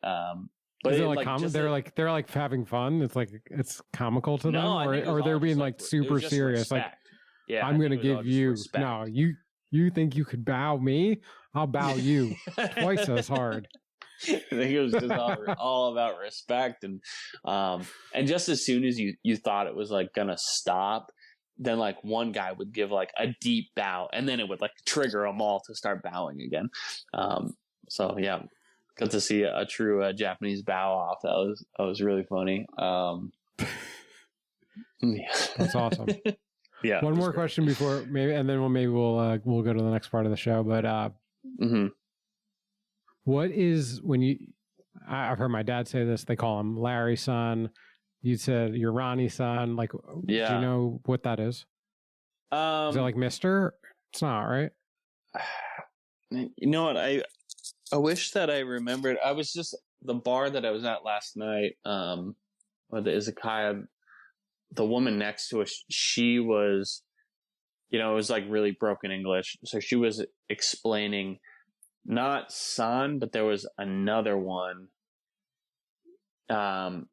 But is it like they're like having fun? It's like it's comical to them, or they're being like super serious. Respect. Like, yeah, I'm gonna give you no. You think you could bow me? I'll bow you twice as hard. I think it was just all about respect, and just as soon as you thought it was like gonna stop, then like one guy would give like a deep bow, and then it would like trigger them all to start bowing again. So yeah, got to see a true Japanese bow off. That was really funny. Yeah. That's awesome. Yeah. One more question before and then we'll go to the next part of the show. But what is I've heard my dad say this. They call him Larry's son. You said you're Ronnie's son. Like, yeah. Do you know what that is? Is it like Mr.? It's not, right? You know what? I wish that I remembered. I was just the bar that I was at last night. Or the izakaya. The woman next to us, she was, it was like really broken English. So she was explaining not son, but there was another one,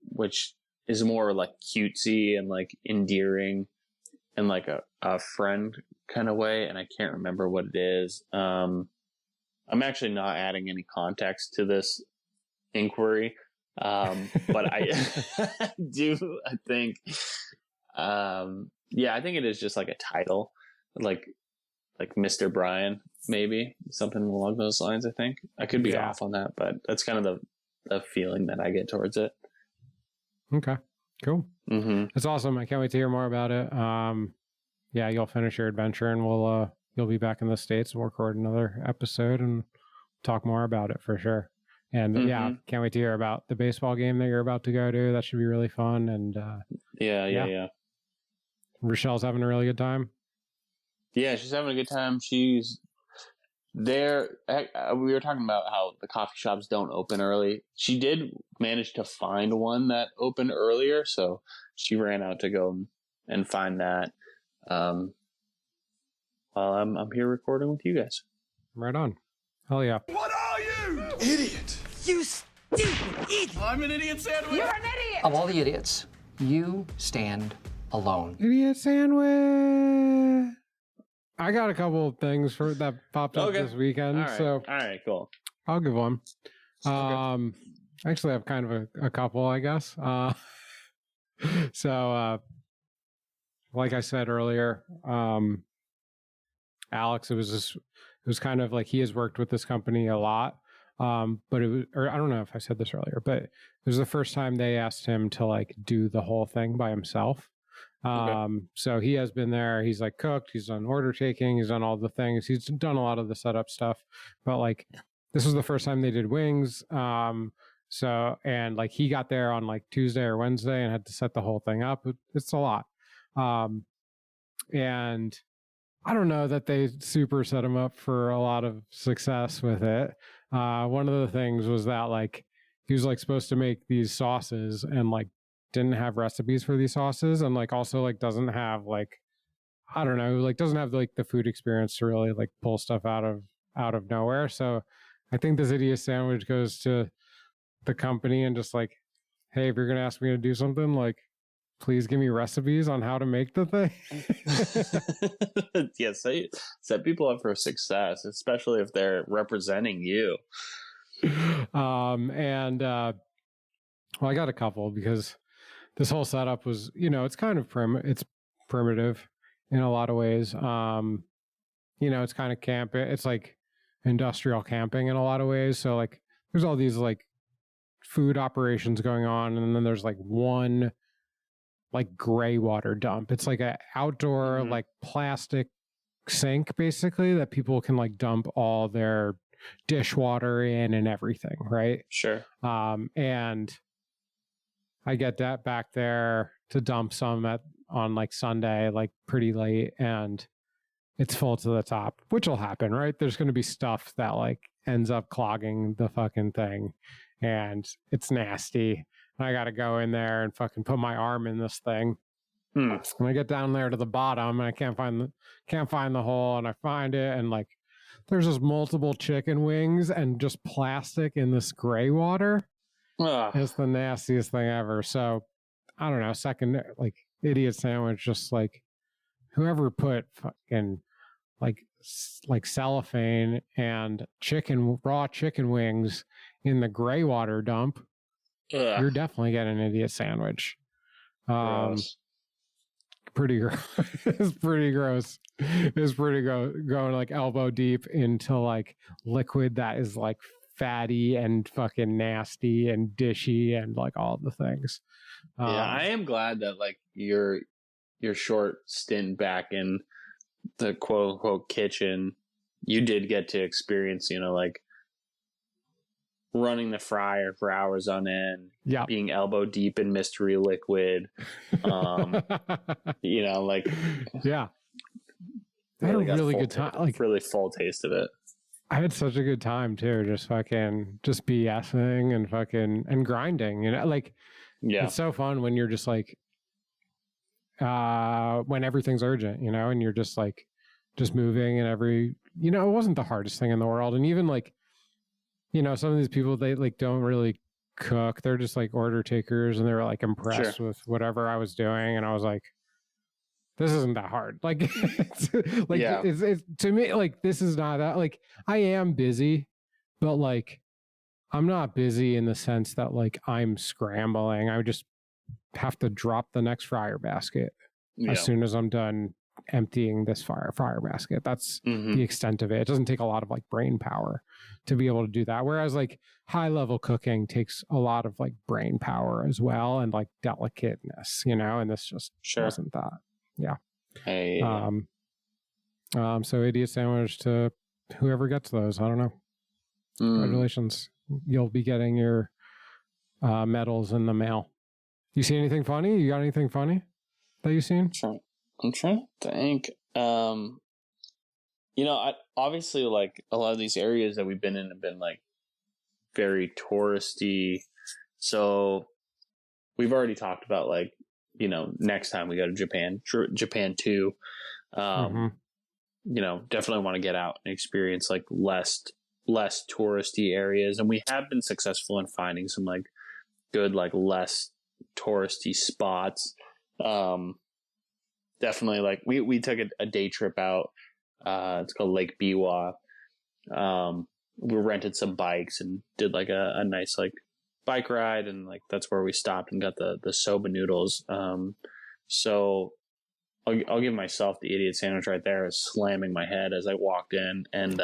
which is more like cutesy and like endearing and like a friend kind of way. And I can't remember what it is. I'm actually not adding any context to this inquiry. But I think, I think it is just like a title, like Mr. Brian, maybe something along those lines. I think I could be off on that, but that's kind of the feeling that I get towards it. Okay, cool. Mm-hmm. That's awesome. I can't wait to hear more about it. yeah, you'll finish your adventure and you'll be back in the States and we'll record another episode and talk more about it for sure. And yeah, can't wait to hear about the baseball game that you're about to go to. That should be really fun. And yeah. Rochelle's having a really good time. Yeah, she's having a good time. She's there. We were talking about how the coffee shops don't open early. She did manage to find one that opened earlier, so she ran out to go and find that. While I'm here recording with you guys. Right on. Hell yeah. What are you? Idiot. You stupid idiot. I'm an idiot sandwich. You're an idiot. Of all the idiots, you stand alone. Idiot sandwich. I got a couple of things that popped up this weekend. All right, cool. I'll give one. Actually, I have kind of a couple, I guess. Like I said earlier, Alex, it was kind of like he has worked with this company a lot. But it was, or I don't know if I said this earlier, but it was the first time they asked him to like do the whole thing by himself. So he has been there. He's like cooked. He's done order taking. He's done all the things. He's done a lot of the setup stuff. But like, this was the first time they did wings. And like he got there on like Tuesday or Wednesday and had to set the whole thing up. It's a lot. And I don't know that they super set him up for a lot of success with it. One of the things was that like he was like supposed to make these sauces and like didn't have recipes for these sauces, and like also like doesn't have like, I don't know, like doesn't have like the food experience to really like pull stuff out of nowhere. So I think this idiot sandwich goes to the company and just like, hey, if you're gonna ask me to do something, like please give me recipes on how to make the thing. Yeah, set people up for success, especially if they're representing you. Well, I got a couple because this whole setup was, it's kind of it's primitive in a lot of ways. It's kind of it's like industrial camping in a lot of ways. So like there's all these like food operations going on, and then there's like one like gray water dump. It's like a outdoor like plastic sink basically that people can like dump all their dishwater in and everything, right? Sure. And I get that back there to dump some on like Sunday, like pretty late, and it's full to the top, which will happen, right? There's going to be stuff that like ends up clogging the fucking thing, and it's nasty. And I got to go in there and fucking put my arm in this thing. And I get down there to the bottom, and I can't find the hole, and I find it, and like there's just multiple chicken wings and just plastic in this gray water. It's the nastiest thing ever. So I don't know, second like idiot sandwich, just like whoever put fucking like cellophane and raw chicken wings in the gray water dump, you're definitely getting an idiot sandwich. Pretty gross. It's pretty gross. It's pretty going like elbow deep into like liquid that is like fatty and fucking nasty and dishy and like all the things. I am glad that like your short stint back in the quote unquote kitchen, you did get to experience, like running the fryer for hours on end, being elbow deep in mystery liquid. Like I had a really good time. Like really full taste of it. I had such a good time too, just BSing and fucking and grinding, like it's so fun when you're just like when everything's urgent, and you're just like just moving and it wasn't the hardest thing in the world. And even like, some of these people, they like don't really cook. They're just like order takers, and they were like impressed with whatever I was doing. And I was like, this isn't that hard. Like, it's to me, like, this is not that, like, I am busy, but like, I'm not busy in the sense that like I'm scrambling. I would just have to drop the next fryer basket as soon as I'm done emptying this fryer basket. That's the extent of it. It doesn't take a lot of like brain power to be able to do that. Whereas like high level cooking takes a lot of like brain power as well, and like delicateness, and this just wasn't that. Yeah. Hey. So idiot sandwich to whoever gets those. I don't know. Congratulations. You'll be getting your medals in the mail. You see anything funny? You got anything funny that you've seen? I'm trying to think. Obviously, like, a lot of these areas that we've been in have been, like, very touristy. So we've already talked about, like, next time we go to Japan too. Definitely want to get out and experience, like, less touristy areas. And we have been successful in finding some, like, good, like, less touristy spots. Definitely, like, we took a day trip out. It's called Lake Biwa. We rented some bikes and did, like, a nice, like, bike ride, and, like, that's where we stopped and got the soba noodles. So I'll give myself the idiot sandwich right there, is slamming my head as I walked in, and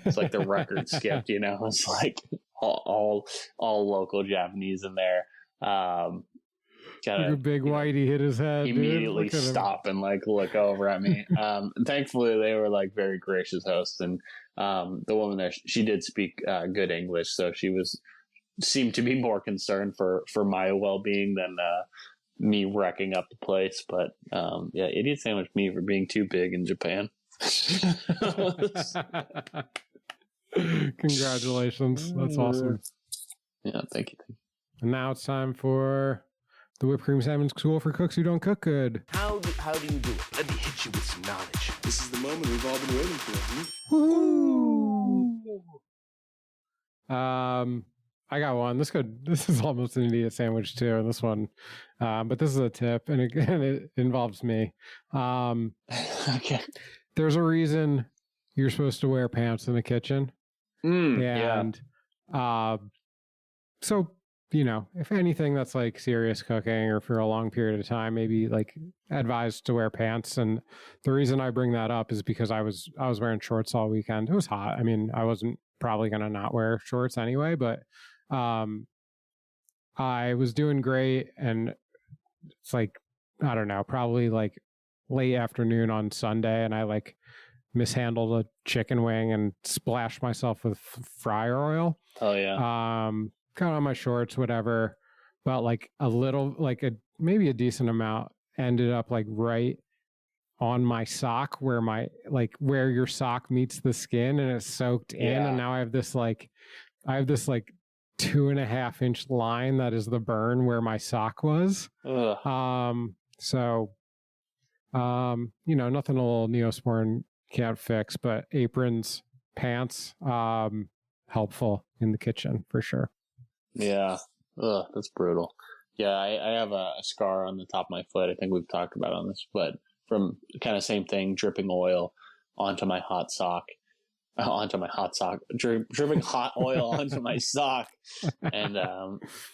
it's like the record skipped. It's like all local Japanese in there. Like a big whitey hit his head. Immediately stop and, like, look over at me. Thankfully, they were, like, very gracious hosts, and the woman there, she did speak good English, so she seemed to be more concerned for my well-being than me wrecking up the place. But idiot sandwich me for being too big in Japan. Congratulations, that's awesome. Yeah, thank you. And now it's time for the whipped cream salmon school for cooks who don't cook good. How do you do it? Let me hit you with some knowledge. This is the moment we've all been waiting for. Woo-hoo! I got one. This is almost an idiot sandwich too, and this one, but this is a tip, and it involves me. Okay. There's a reason you're supposed to wear pants in the kitchen, and so, if anything that's, like, serious cooking or for a long period of time, maybe, like, advised to wear pants. And the reason I bring that up is because I was wearing shorts all weekend. It was hot. I mean, I wasn't probably going to not wear shorts anyway, but I was doing great. And it's like, I don't know, probably, like, late afternoon on Sunday, and I, like, mishandled a chicken wing and splashed myself with fryer oil. Oh yeah. Got on my shorts, whatever, but, like, a little, like, maybe a decent amount ended up, like, right on my sock, where where your sock meets the skin, and it's soaked in. And now I have this 2.5-inch line that is the burn where my sock was. Ugh. So nothing a little Neosporin can't fix, but aprons, pants, helpful in the kitchen for sure. Yeah. Ugh, that's brutal. Yeah, I have a scar on the top of my foot. I think we've talked about on this, but from kind of same thing, dripping oil onto my hot sock, dripping hot oil onto my sock. And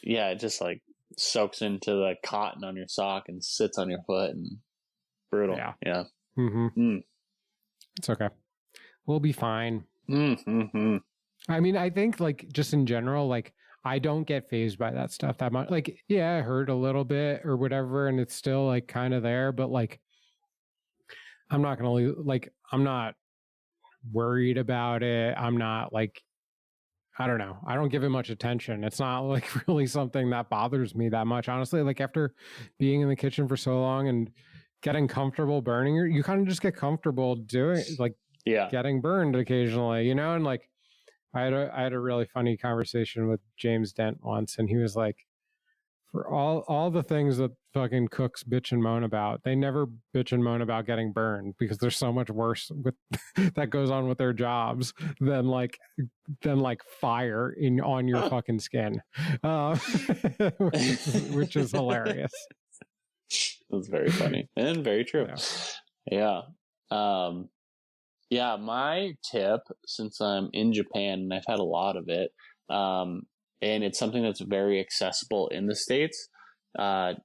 it just, like, soaks into the cotton on your sock and sits on your foot, and brutal. Yeah. Mm-hmm. It's okay. We'll be fine. Mm-hmm. I mean, I think, like, just in general, like, I don't get fazed by that stuff that much. Like, yeah, I hurt a little bit or whatever, and it's still, like, kind of there, but, like, I'm not worried about it. I'm not, like, I don't know. I don't give it much attention. It's not, like, really something that bothers me that much, honestly. Like, after being in the kitchen for so long and getting comfortable burning, you kind of just get comfortable doing, like, getting burned occasionally, and, like, I had a really funny conversation with James Dent once, and he was like, for all the things that fucking cooks bitch and moan about, they never bitch and moan about getting burned, because there's so much worse with that goes on with their jobs than fire on your fucking skin, which is hilarious. That's very funny and very true. Yeah. My tip, since I'm in Japan and I've had a lot of it, and it's something that's very accessible in the States,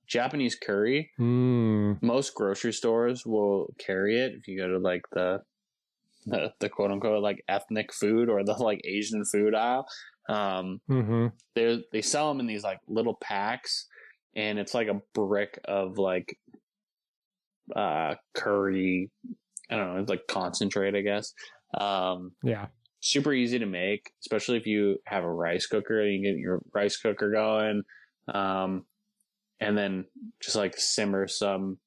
Japanese curry. Most grocery stores will carry it. If you go to, like, the quote unquote, like, ethnic food or the, like, Asian food aisle, they sell them in these, like, little packs, and it's like a brick of, like, curry. I don't know, it's like concentrate, I guess. Yeah. Super easy to make, especially if you have a rice cooker. You can get your rice cooker going, and then just like simmer some,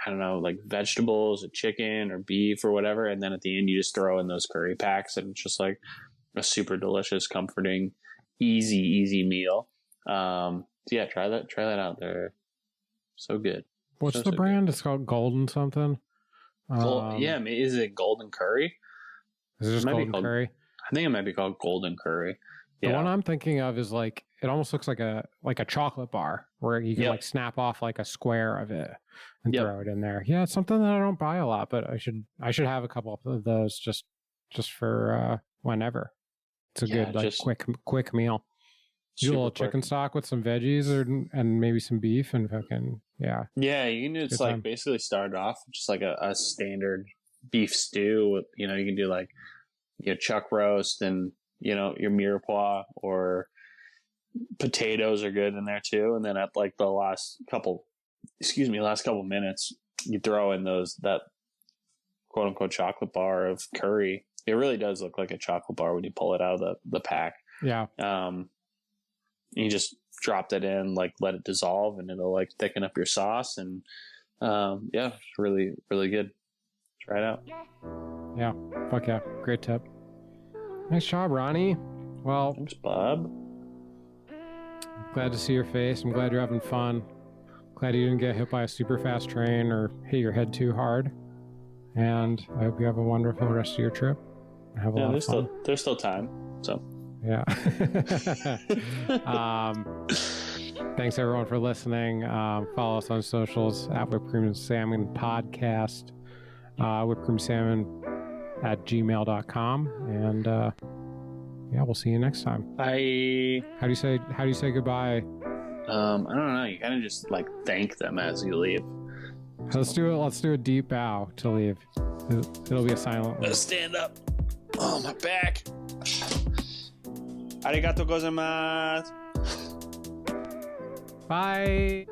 I don't know, like vegetables or chicken or beef or whatever. And then at the end, you just throw in those curry packs, and it's just like a super delicious, comforting, easy meal. Yeah, try that out there. So good. What's the brand? Good. It's called Golden something. Yeah, is it Golden Curry? Is it just Golden Curry? I think it might be called Golden Curry. Yeah. The one I'm thinking of is like, it almost looks like a chocolate bar where you can like snap off like a square of it and throw it in there. Yeah, it's something that I don't buy a lot, but I should have a couple of those just for whenever. It's a good like quick meal. Do a little chicken stock with some veggies and maybe some beef and fucking yeah. Yeah, you can do it's like basically start off just like a standard beef stew. You know, you can do like chuck roast and your mirepoix, or potatoes are good in there too. And then at like the last couple minutes, you throw in that quote unquote chocolate bar of curry. It really does look like a chocolate bar when you pull it out of the pack. Yeah. You just drop that in, like let it dissolve, and it'll like thicken up your sauce. And yeah, it's really, really good. Try it out. Yeah. Fuck yeah. Great tip. Nice job, Ronnie. Well, thanks, Bob. Glad to see your face. I'm glad you're having fun. Glad you didn't get hit by a super fast train or hit your head too hard. And I hope you have a wonderful rest of your trip. Have a lot of fun. There's still time. So. Yeah. Thanks everyone for listening. Follow us on socials at Whipped Cream and Salmon Podcast, whippedcreamsalmon@gmail.com, and yeah, we'll see you next time. Bye. How do you say goodbye? I don't know. You kind of just like thank them as you leave. Let's do a deep bow to leave. It'll be a silent one. Stand up. Oh, my back. Arigato gozaimasu. Bye.